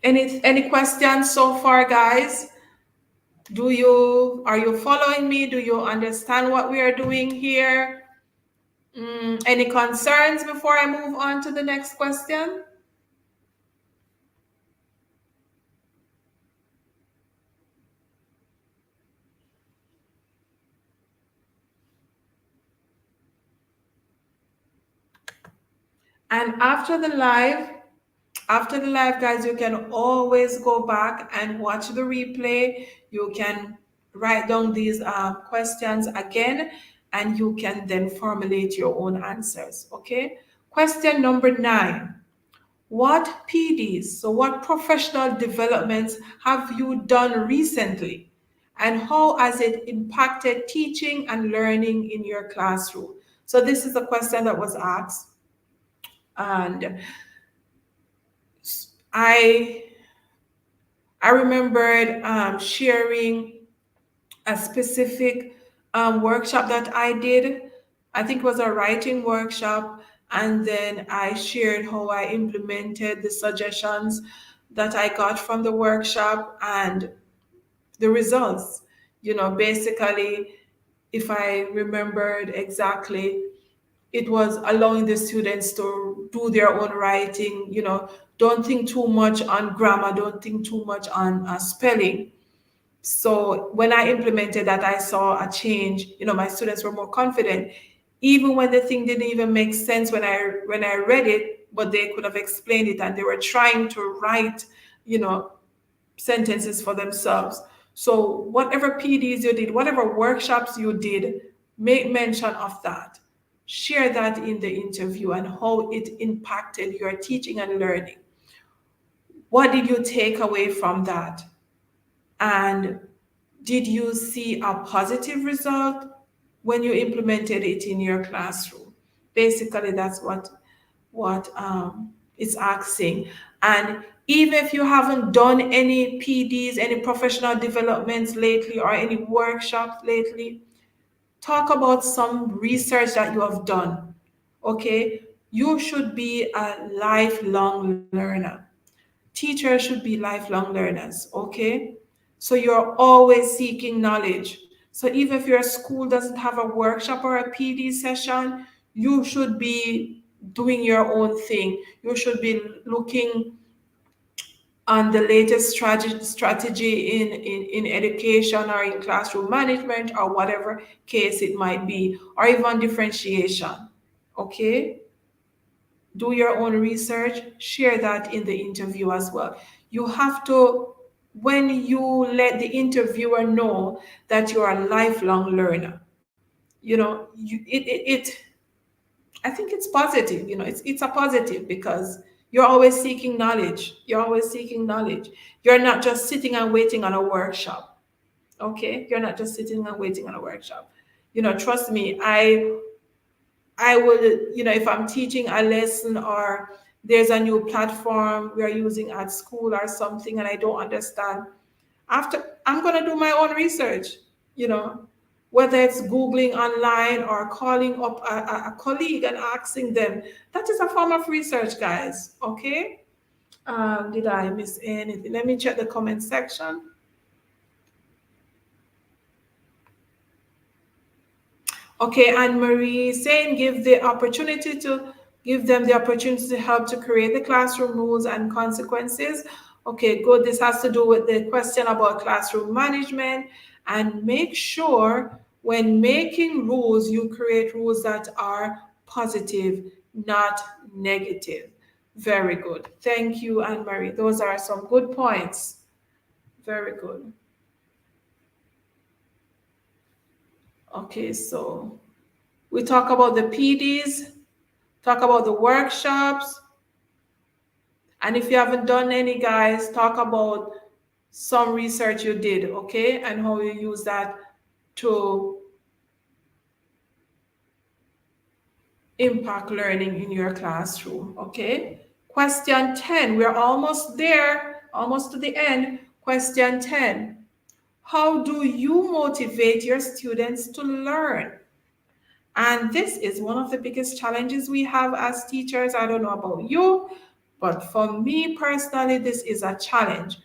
Any questions so far, guys? Are you following me? Do you understand what we are doing here? Any concerns before I move on to the next question? And after the live, guys, you can always go back and watch the replay. You can write down these questions again, and you can then formulate your own answers. Okay. Question number 9. What PDs, so what professional developments have you done recently? And how has it impacted teaching and learning in your classroom? So this is a question that was asked. And I I remembered sharing a specific workshop that I did. I think it was a writing workshop, and then I shared how I implemented the suggestions that I got from the workshop and the results. Basically, if I remembered exactly, it was allowing the students to do their own writing. Don't think too much on grammar, don't think too much on spelling. So when I implemented that, I saw a change. My students were more confident. even when the thing didn't even make sense when I read it, but they could have explained it, and they were trying to write, you know, sentences for themselves. So whatever PDs you did, whatever workshops you did, make mention of that. Share that in the interview and how it impacted your teaching and learning. What did you take away from that? And did you see a positive result when you implemented it in your classroom? Basically, that's what it's asking. And even if you haven't done any PDs, any professional developments lately, or any workshops lately, talk about some research that you have done. Okay, you should be a lifelong learner. Teachers should be lifelong learners, okay? So you're always seeking knowledge. So even if your school doesn't have a workshop or a PD session, you should be doing your own thing. You should be looking on the latest strategy in education or in classroom management or whatever case it might be, or even differentiation, okay? Do your own research, share that in the interview as well. You have to, when you let the interviewer know that you are a lifelong learner, I think it's positive, it's a positive because you're always seeking knowledge. You're always seeking knowledge. You're not just sitting and waiting on a workshop. Okay? You're not just sitting and waiting on a workshop. Trust me, I would, if I'm teaching a lesson or there's a new platform we are using at school or something and I don't understand, after I'm going to do my own research, you know, whether it's Googling online or calling up a colleague and asking them. That is a form of research, guys. Okay. Did I miss anything? Let me check the comment section. Okay, Anne Marie saying give them the opportunity to help to create the classroom rules and consequences. Okay, good. This has to do with the question about classroom management, and make sure when making rules, you create rules that are positive, not negative. Very good. Thank you, Anne Marie. Those are some good points. Very good. Okay, so we talk about the PDs, talk about the workshops, and if you haven't done any, guys, talk about some research you did, okay, and how you use that to impact learning in your classroom, okay? Question 10, we're almost there, almost to the end. Question 10, how do you motivate your students to learn? And this is one of the biggest challenges we have as teachers. I don't know about you, but for me personally, this is a challenge.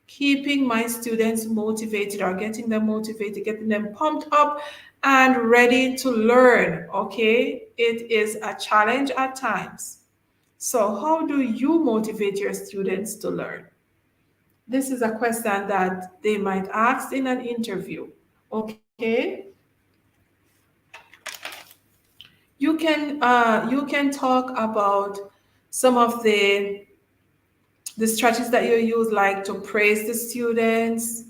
Keeping my students motivated or getting them motivated, getting them pumped up and ready to learn, okay? It is a challenge at times. So, how do you motivate your students to learn? This is a question that they might ask in an interview, okay? You can talk about some of the strategies that you use, like to praise the students,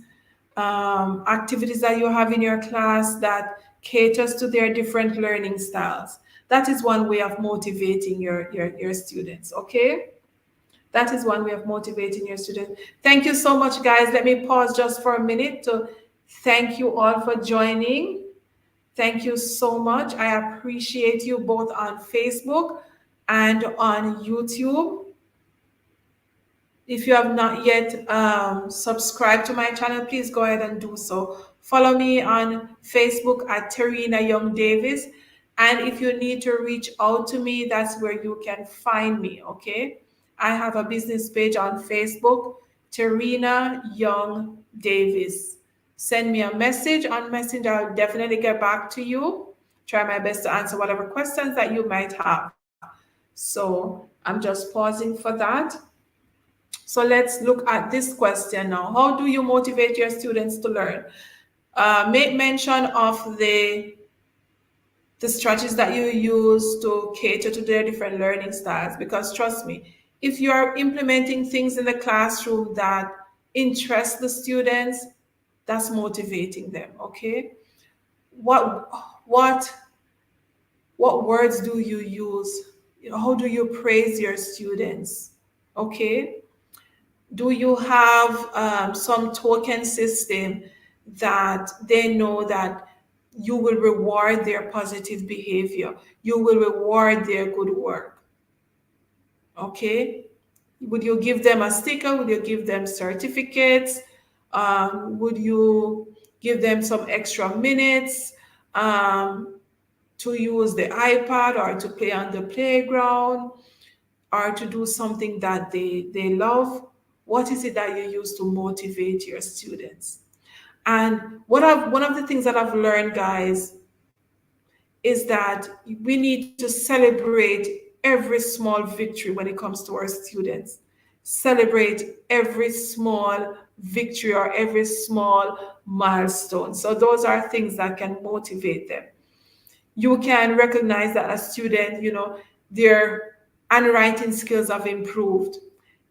activities that you have in your class that caters to their different learning styles. That is one way of motivating your students, okay? That is one way of motivating your students. Thank you so much, guys. Let me pause just for a minute to thank you all for joining. Thank you so much. I appreciate you both on Facebook and on YouTube. If you have not yet subscribed to my channel, please go ahead and do so. Follow me on Facebook at Terina Young Davis. And if you need to reach out to me, that's where you can find me, okay? I have a business page on Facebook, Terina Young Davis. Send me a message on Messenger. I'll definitely get back to you. Try my best to answer whatever questions that you might have. So I'm just pausing for that. So let's look at this question now. How do you motivate your students to learn? Make mention of the the strategies that you use to cater to their different learning styles. Because trust me, if you are implementing things in the classroom that interest the students, that's motivating them. Okay, what what what words do you use? How do you praise your students? Okay, do you have some token system that they know that you will reward their positive behavior, you will reward their good work? Okay, would you give them a sticker? Would you give them certificates? Would you give them some extra minutes to use the iPad or to play on the playground or to do something that they love? What is it that you use to motivate your students? And one of the things that I've learned, guys, is that we need to celebrate every small victory when it comes to our students. Celebrate every small victory or every small milestone. So those are things that can motivate them. You can recognize that a student, their handwriting skills have improved.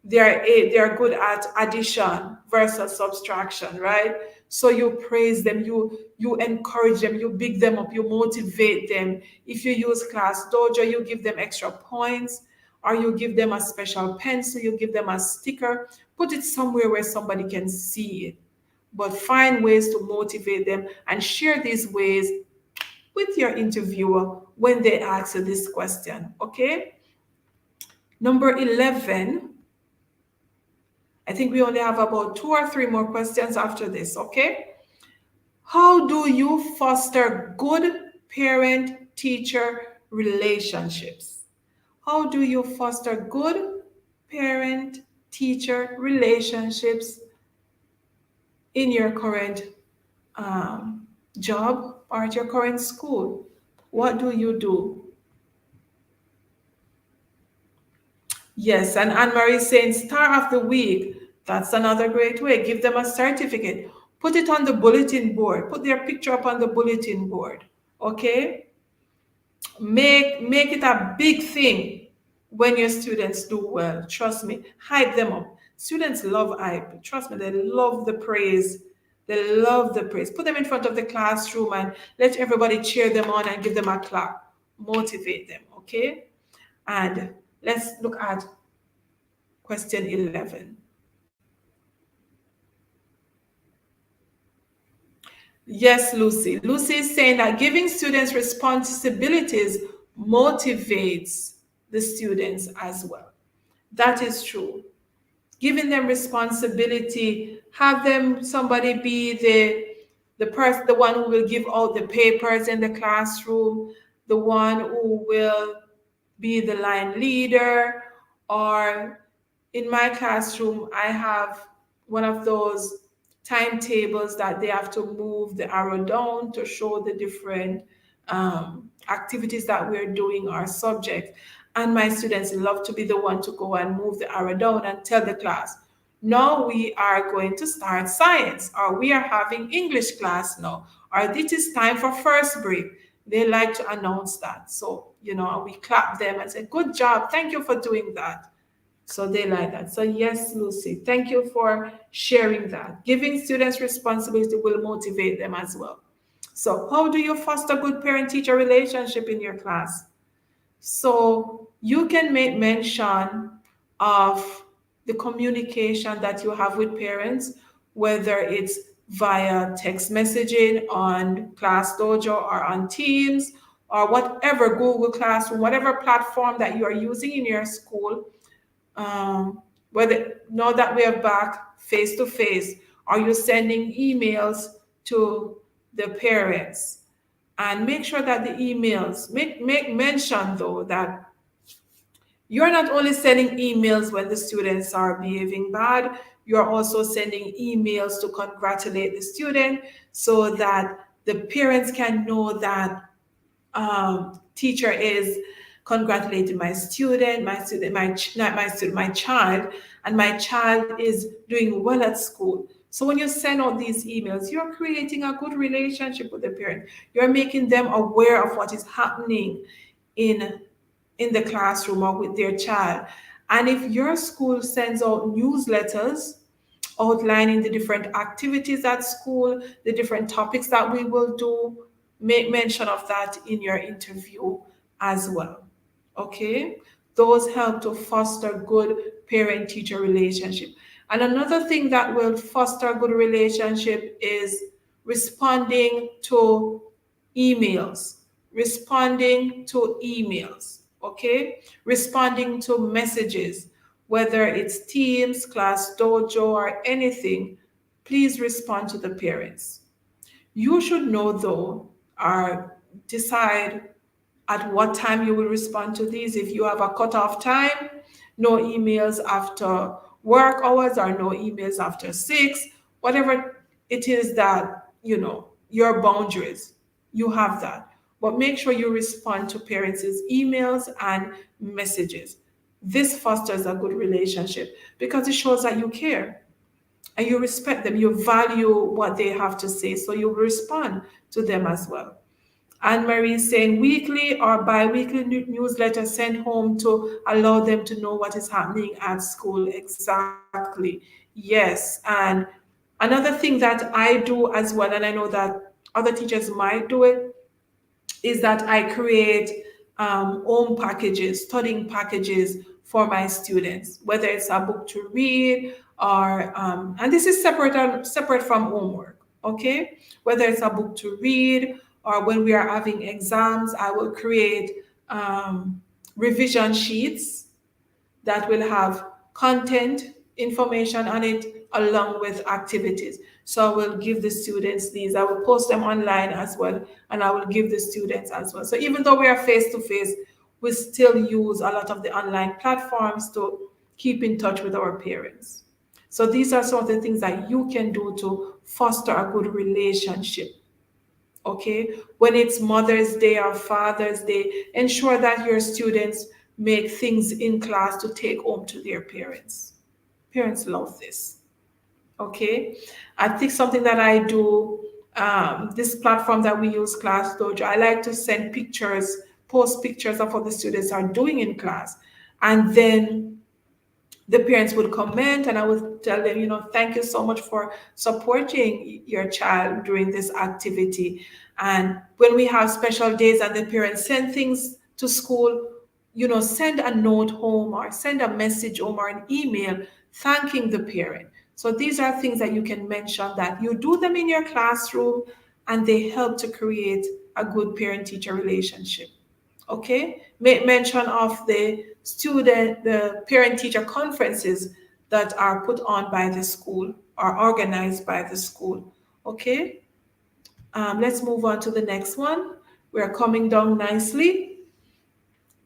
They're good at addition versus subtraction, right? So you praise them, you encourage them, you big them up, you motivate them. If you use Class Dojo, you give them extra points, or you give them a special pencil, you give them a sticker, put it somewhere where somebody can see it. But find ways to motivate them and share these ways with your interviewer when they ask you this question. Okay, number 11. I think we only have about 2 or 3 more questions after this. Okay, how do you foster good parent teacher relationships? How do you foster good parent teacher relationships in your current um, job or at your current school? What do you do? Yes, and Anne Marie is saying Star of the Week. That's another great way. Give them a certificate. Put it on the bulletin board. Put their picture up on the bulletin board. Okay? Make it a big thing when your students do well. Trust me. Hype them up. Students love hype. Trust me, they love the praise. They love the praise. Put them in front of the classroom and let everybody cheer them on and give them a clap. Motivate them. Okay? And let's look at question 11. Yes, Lucy. Lucy is saying that giving students responsibilities motivates the students as well. That is true. Giving them responsibility, have them somebody be the person, the one who will give out the papers in the classroom, the one who will be the line leader, or in my classroom, I have one of those timetables that they have to move the arrow down to show the different activities that we're doing, our subject. And my students love to be the one to go and move the arrow down and tell the class, now we are going to start science, or we are having English class now, or this is time for first break. They like to announce that. So, we clap them and say, good job, thank you for doing that. So they like that. So yes, Lucy, thank you for sharing that. Giving students responsibility will motivate them as well. So how do you foster good parent-teacher relationship in your class? So you can make mention of the communication that you have with parents, whether it's via text messaging on Class Dojo or on Teams or whatever, Google Classroom, whatever platform that you are using in your school. Whether now that we are back face to face, are you sending emails to the parents? And make sure that the emails make mention though that you're not only sending emails when the students are behaving bad, you're also sending emails to congratulate the student so that the parents can know that teacher is congratulating my student, my child, and my child is doing well at school. So when you send out these emails, you're creating a good relationship with the parent. You're making them aware of what is happening in in the classroom or with their child. And if your school sends out newsletters outlining the different activities at school, the different topics that we will do, make mention of that in your interview as well. Okay? Those help to foster good parent teacher relationship. And another thing that will foster a good relationship is responding to emails. Responding to emails. Okay? Responding to messages, whether it's Teams, Class Dojo, or anything, please respond to the parents. You should know, though, or decide at what time you will respond to these. If you have a cutoff time, no emails after work hours or no emails after 6, whatever it is that, your boundaries, you have that. But make sure you respond to parents' emails and messages. This fosters a good relationship because it shows that you care and you respect them, you value what they have to say, so you respond to them as well. Anne Marie is saying weekly or bi-weekly newsletter sent home to allow them to know what is happening at school. Exactly. Yes. And another thing that I do as well, and I know that other teachers might do it, is that I create own packages, studying packages for my students, whether it's a book to read or, and this is separate from homework, okay? Whether it's a book to read or when we are having exams, I will create revision sheets that will have content information on it along with activities. So I will give the students these. I will post them online as well, and I will give the students as well. So even though we are face to face, we still use a lot of the online platforms to keep in touch with our parents. So these are some of the things that you can do to foster a good relationship. Okay, when it's Mother's Day or Father's Day, ensure that your students make things in class to take home to their parents. Parents love this. Okay, I think something that I do, this platform that we use, Class Dojo, I like to send pictures, post pictures of what the students are doing in class, and then the parents would comment and I would tell them, thank you so much for supporting your child during this activity. And when we have special days and the parents send things to school, send a note home or send a message home or an email thanking the parent. So these are things that you can mention that you do them in your classroom and they help to create a good parent teacher relationship. Okay, make mention of the parent teacher conferences that are put on by the school or organized by the school. Okay, let's move on to the next one. We're coming down nicely.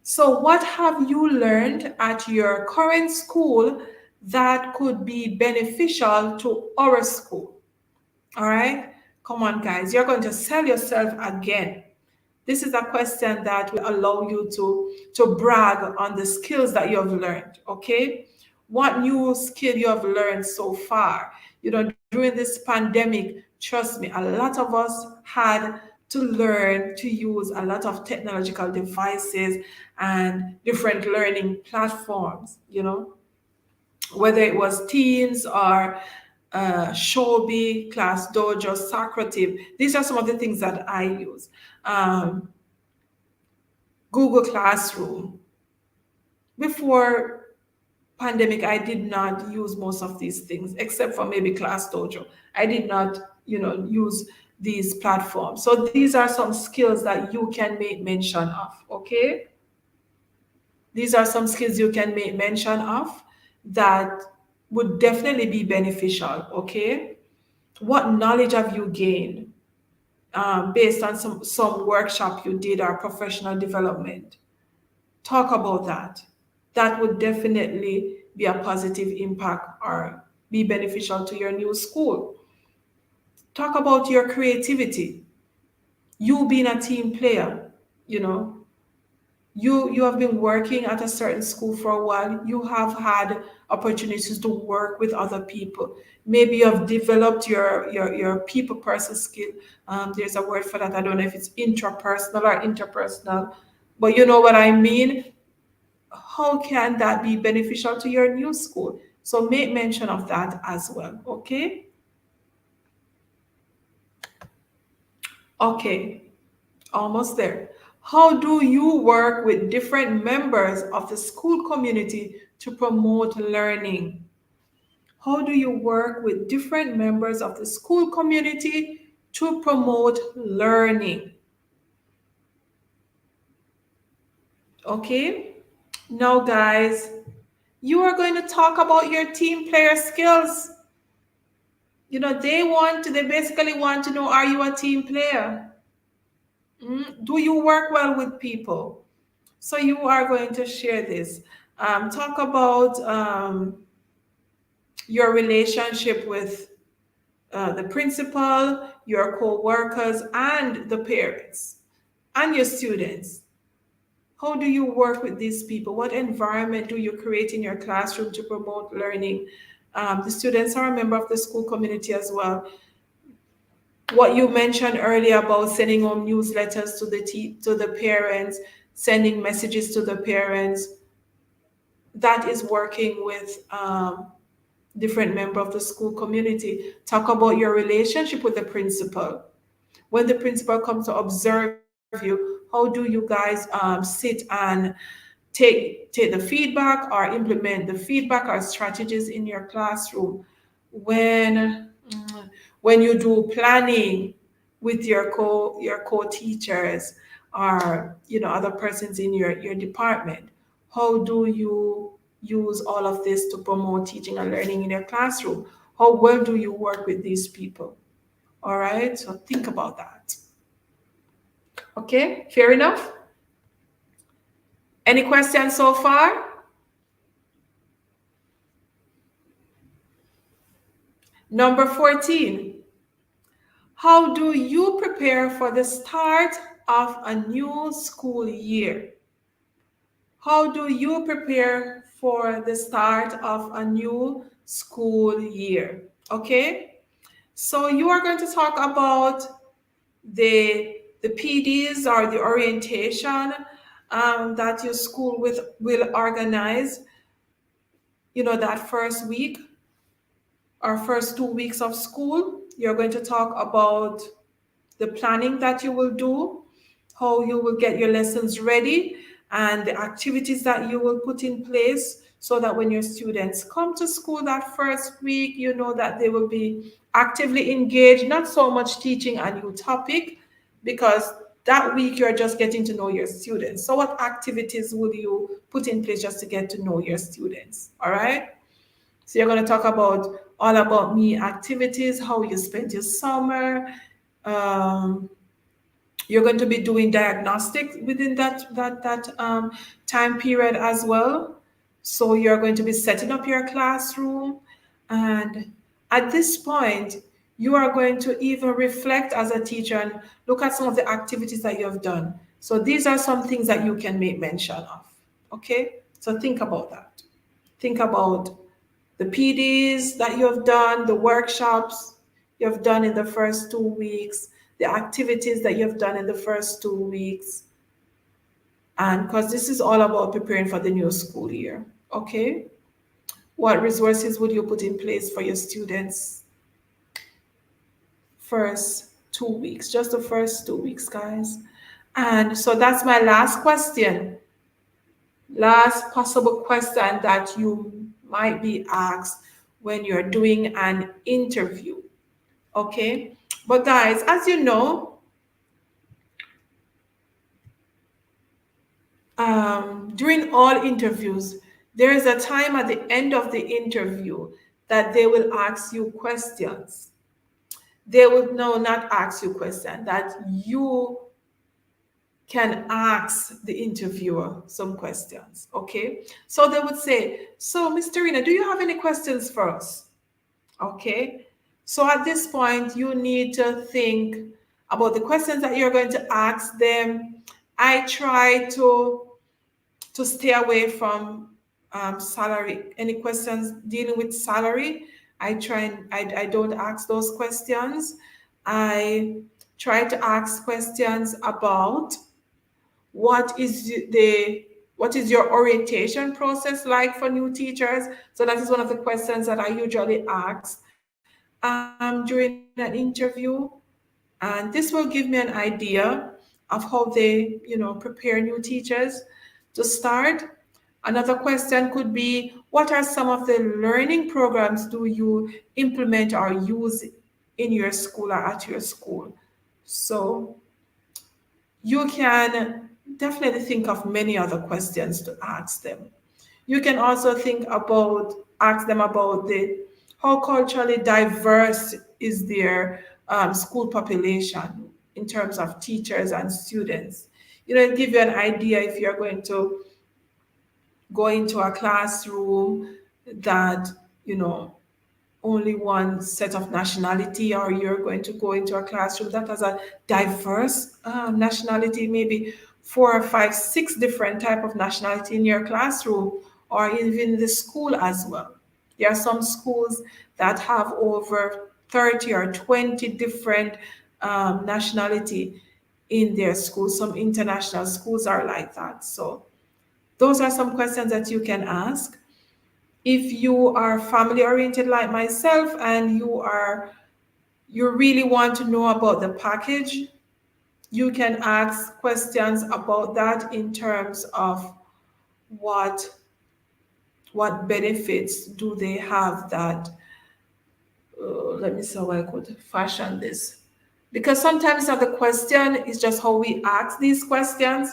So what have you learned at your current school that could be beneficial to our school? All right, come on guys, you're going to sell yourself again. This is a question that will allow you to brag on the skills that you have learned, okay? What new skill you have learned so far? During this pandemic, trust me, a lot of us had to learn to use a lot of technological devices and different learning platforms, whether it was Teams or Shobi, Class Dojo, Socrative. These are some of the things that I use. Google Classroom. Before pandemic, I did not use most of these things, except for maybe Class Dojo. I did not, use these platforms. So these are some skills that you can make mention of, okay? These are some skills you can make mention of that would definitely be beneficial, okay? What knowledge have you gained based on some workshop you did or professional development? Talk about that. That would definitely be a positive impact or be beneficial to your new school. Talk about your creativity. You being a team player, you know, You have been working at a certain school for a while. You have had opportunities to work with other people. Maybe you have developed your people person skill. There's a word for that. I don't know if it's intrapersonal or interpersonal, but you know what I mean. How can that be beneficial to your new school? So make mention of that as well. Okay. Okay. Almost there. How do you work with different members of the school community to promote learning? How do you work with different members of the school community to promote learning? Okay. Now, guys, you are going to talk about your team player skills. They basically want to know, are you a team player? Do you work well with people? So you are going to share this. Talk about your relationship with the principal, your co-workers, and the parents, and your students. How do you work with these people? What environment do you create in your classroom to promote learning? The students are a member of the school community as well. What you mentioned earlier about sending home newsletters to the parents, sending messages to the parents, that is working with different member of the school community. Talk about your relationship with the principal. When the principal comes to observe you, how do you guys sit and take the feedback or implement the feedback or strategies in your classroom? When you do planning with your co teachers or other persons in your department, how do you use all of this to promote teaching and learning in your classroom? How well do you work with these people? All right, so think about that. Okay, fair enough. Any questions so far? Number 14. How do you prepare for the start of a new school year? How do you prepare for the start of a new school year? Okay, so you are going to talk about the PDs or the orientation that your school will organize, that first week or first 2 weeks of school. You're going to talk about the planning that you will do, how you will get your lessons ready, and the activities that you will put in place so that when your students come to school that first week, you know that they will be actively engaged, not so much teaching a new topic, because that week you're just getting to know your students. So what activities will you put in place just to get to know your students? All right. So you're going to talk about all about me activities, how you spent your summer. Um, you're going to be doing diagnostic within that time period as well. So you're going to be setting up your classroom, and at this point, you are going to even reflect as a teacher and look at some of the activities that you have done. So these are some things that you can make mention of. Okay, so think about that. Think about the PDs that you have done, the workshops you have done in the first 2 weeks, the activities that you have done in the first 2 weeks. And because this is all about preparing for the new school year. Okay. What resources would you put in place for your students first 2 weeks? Just the first 2 weeks, guys. And so that's my last question. Last possible question that you might be asked when you're doing an interview. Okay. But guys, as you know, during all interviews, there is a time at the end of the interview that they will ask you questions. They will not ask you questions, that you can ask the interviewer some questions. Okay. So they would say, so Mr. Rina, do you have any questions for us? Okay. So at this point, you need to think about the questions that you're going to ask them. I try to to stay away from salary. Any questions dealing with salary, I try and I don't ask those questions. I try to ask questions about what is the what is your orientation process like for new teachers. So that is one of the questions that I usually ask during an interview, and this will give me an idea of how they, prepare new teachers to start. Another question could be, what are some of the learning programs do you implement or use in your school or at your school? So you can definitely think of many other questions to ask them. You can also ask them about the how culturally diverse is their school population in terms of teachers and students. It'll give you an idea if you're going to go into a classroom that, only one set of nationality, or you're going to go into a classroom that has a diverse nationality, maybe 4 or 5, 6 different type of nationality in your classroom, or even the school as well. There are some schools that have over 30 or 20 different nationality in their schools. Some international schools are like that. So those are some questions that you can ask. If you are family oriented like myself, and you really want to know about the package, you can ask questions about that in terms of what what benefits do they have that let me see how I could fashion this, because sometimes not the question is just how we ask these questions.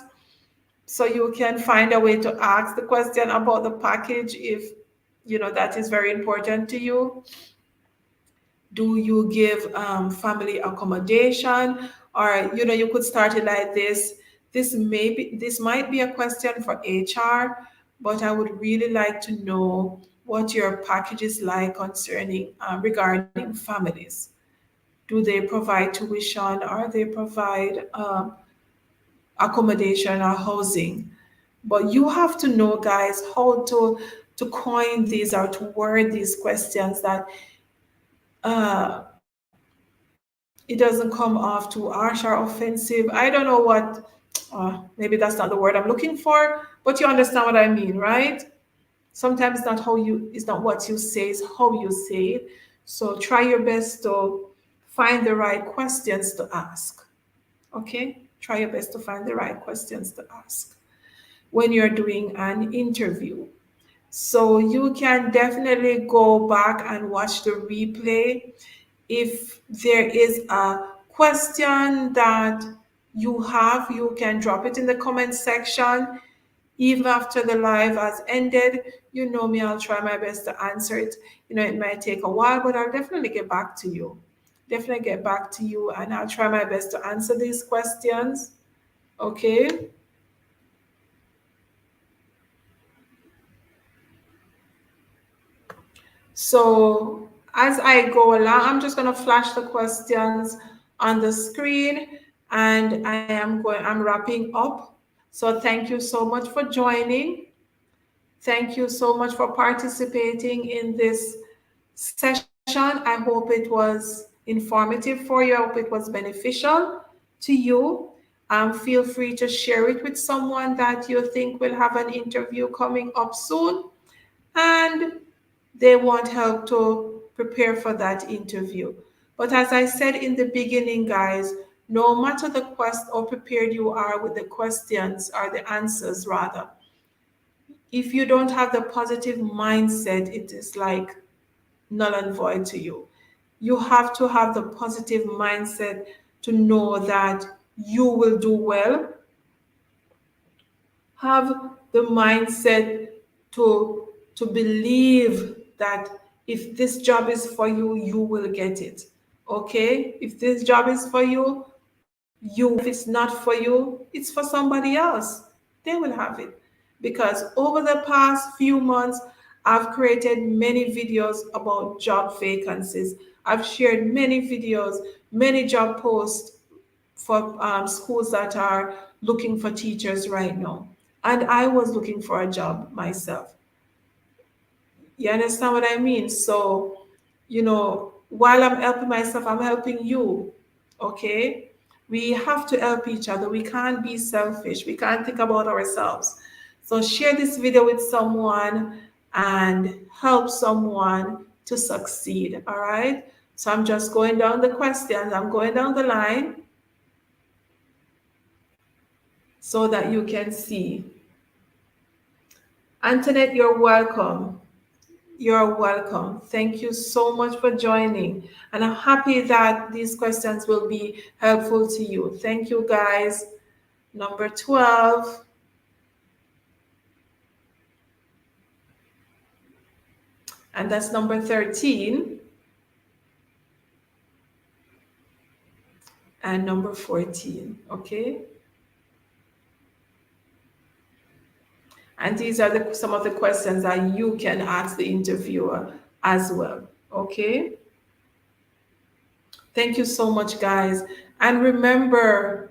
So you can find a way to ask the question about the package if that is very important to you. Do you give family accommodation? Or you could start it like this. This might be a question for HR, but I would really like to know what your package is like concerning regarding families. Do they provide tuition, or they provide accommodation or housing? But you have to know, guys, how to coin these or to word these questions that uh, it doesn't come off too harsh or offensive. I don't know what, maybe that's not the word I'm looking for, but you understand what I mean, right? Sometimes it's not what you say, it's how you say it. So try your best to find the right questions to ask. Okay? Try your best to find the right questions to ask when you're doing an interview. So you can definitely go back and watch the replay. If there is a question that you have, you can drop it in the comment section. Even after the live has ended, you know me, I'll try my best to answer it. It might take a while, but I'll definitely get back to you. Definitely get back to you, and I'll try my best to answer these questions. Okay? So as I go along, I'm just going to flash the questions on the screen, and I'm wrapping up. So thank you so much for joining. Thank you so much for participating in this session. I hope it was informative for you. I hope it was beneficial to you. Feel free to share it with someone that you think will have an interview coming up soon, and they want help to prepare for that interview. But as I said in the beginning, guys, no matter the quest or prepared you are with the questions or the answers, rather, if you don't have the positive mindset, it is like null and void to you. You have to have the positive mindset to know that you will do well. Have the mindset to believe that if this job is for you, you will get it. Okay? If this job is for you, you if it's not for you, it's for somebody else. They will have it. Because over the past few months, I've created many videos about job vacancies. I've shared many videos, many job posts for schools that are looking for teachers right now. And I was looking for a job myself. You understand what I mean? So, while I'm helping myself, I'm helping you. Okay? We have to help each other. We can't be selfish. We can't think about ourselves. So, share this video with someone and help someone to succeed. All right? So, I'm just going down the questions, I'm going down the line so that you can see. Antoinette, you're welcome. You're welcome. Thank you so much for joining. And I'm happy that these questions will be helpful to you. Thank you, guys. Number 12, and that's number 13, and number 14. Okay? And these are some of the questions that you can ask the interviewer as well. Okay? Thank you so much, guys. And remember,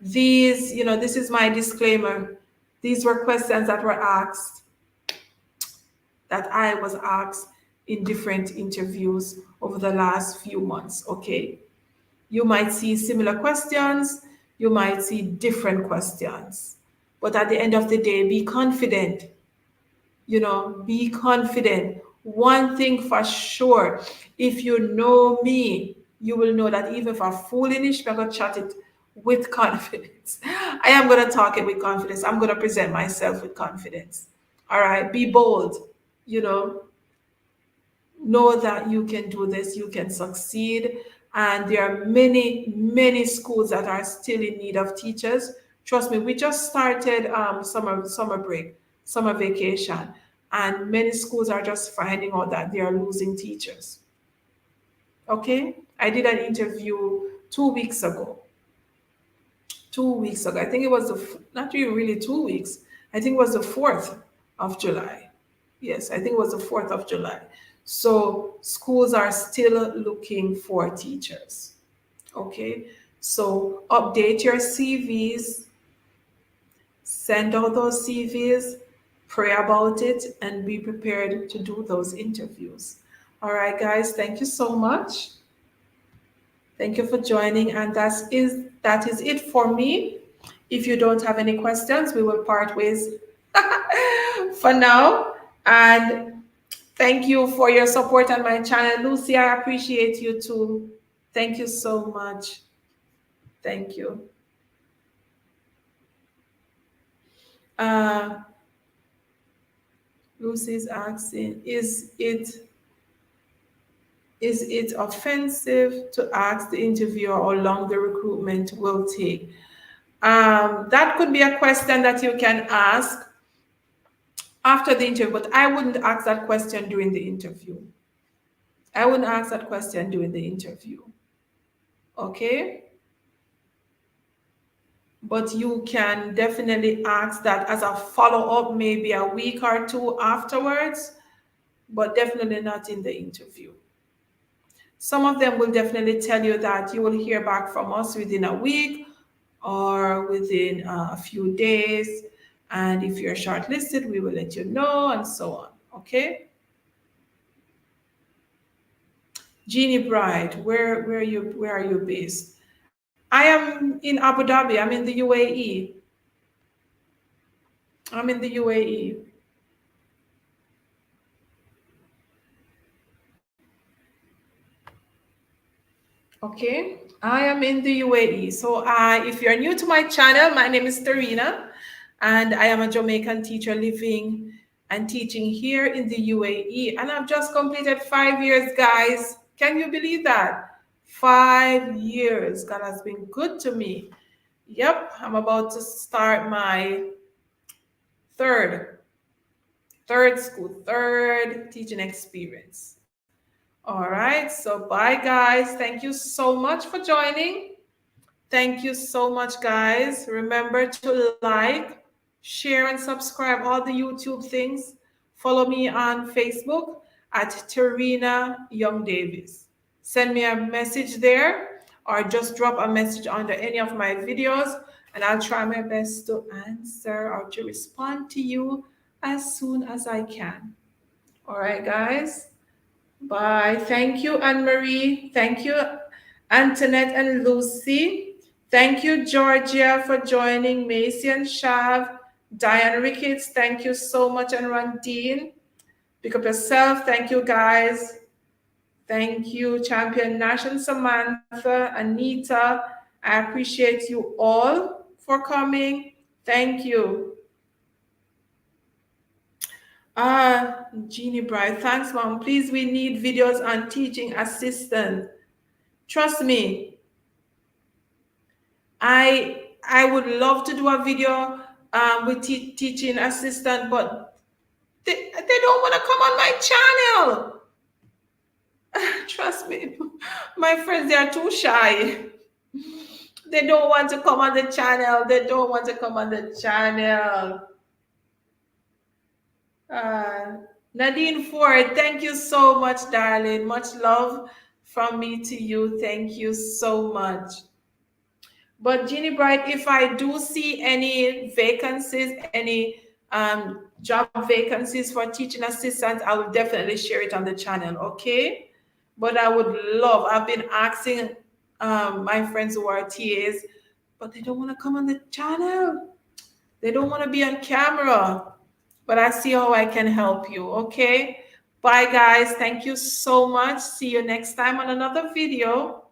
these, this is my disclaimer. These were questions that I was asked in different interviews over the last few months. Okay. You might see similar questions, you might see different questions. But at the end of the day, be confident. Be confident. One thing for sure, if you know me, you will know that even if I'm foolish, I'm going to chat it with confidence. I am going to talk it with confidence. I'm going to present myself with confidence. All right, be bold. You know that you can do this, you can succeed. And there are many schools that are still in need of teachers. Trust me, we just started summer break, summer vacation, and many schools are just finding out that they are losing teachers. Okay, I did an interview 2 weeks ago. 2 weeks ago, I think it was not even really 2 weeks. I think it was the 4th of July. Yes, I think it was the 4th of July. So schools are still looking for teachers. Okay, so update your CVs, send out those CVs, pray about it, and be prepared to do those interviews. All right, guys, thank you so much. Thank you for joining, and that is it for me. If you don't have any questions, we will part ways for now. And thank you for your support on my channel. Lucy, I appreciate you too. Thank you so much. Thank you. Uh, Lucy's asking, is it offensive to ask the interviewer how long the recruitment will take? That could be a question that you can ask after the interview, but I wouldn't ask that question during the interview. I wouldn't ask that question during the interview. Okay? But you can definitely ask that as a follow-up, maybe a week or two afterwards, but definitely not in the interview. Some of them will definitely tell you that you will hear back from us within a week or within a few days. And if you're shortlisted, we will let you know, and so on. Okay? Jeannie Bride, where are you based? I am in Abu Dhabi. I'm in the UAE. I'm in the UAE. Okay, I am in the UAE. So if you're new to my channel, my name is Tarina, and I am a Jamaican teacher living and teaching here in the UAE. And I've just completed 5 years, guys. Can you believe that? 5 years. God has been good to me. Yep, I'm about to start my third teaching experience. All right, so bye, guys. Thank you so much for joining. Thank you so much, guys. Remember to like, share, and subscribe all the YouTube things. Follow me on Facebook at Tarina Young Davis. Send me a message there, or just drop a message under any of my videos, and I'll try my best to answer or to respond to you as soon as I can. All right, guys. Bye. Thank you, Anne Marie. Thank you, Antoinette and Lucy. Thank you, Georgia, for joining. Macy and Shav. Diane Ricketts, thank you so much. And Randine, pick up yourself. Thank you, guys. Thank you, Champion Nash and Samantha, Anita. I appreciate you all for coming. Thank you. Jeannie Bright, thanks, Mom. Please, we need videos on teaching assistant. Trust me, I would love to do a video with teaching assistant, but they don't want to come on my channel. Trust me, my friends, they are too shy. They don't want to come on the channel. They don't want to come on the channel. Nadine Ford, thank you so much, darling. Much love from me to you. Thank you so much. But Jeannie Bright, if I do see any vacancies, any job vacancies for teaching assistants, I will definitely share it on the channel, okay? But I would love, I've been asking my friends who are TAs, but they don't want to come on the channel. They don't want to be on camera. But I see how I can help you, okay? Bye, guys. Thank you so much. See you next time on another video.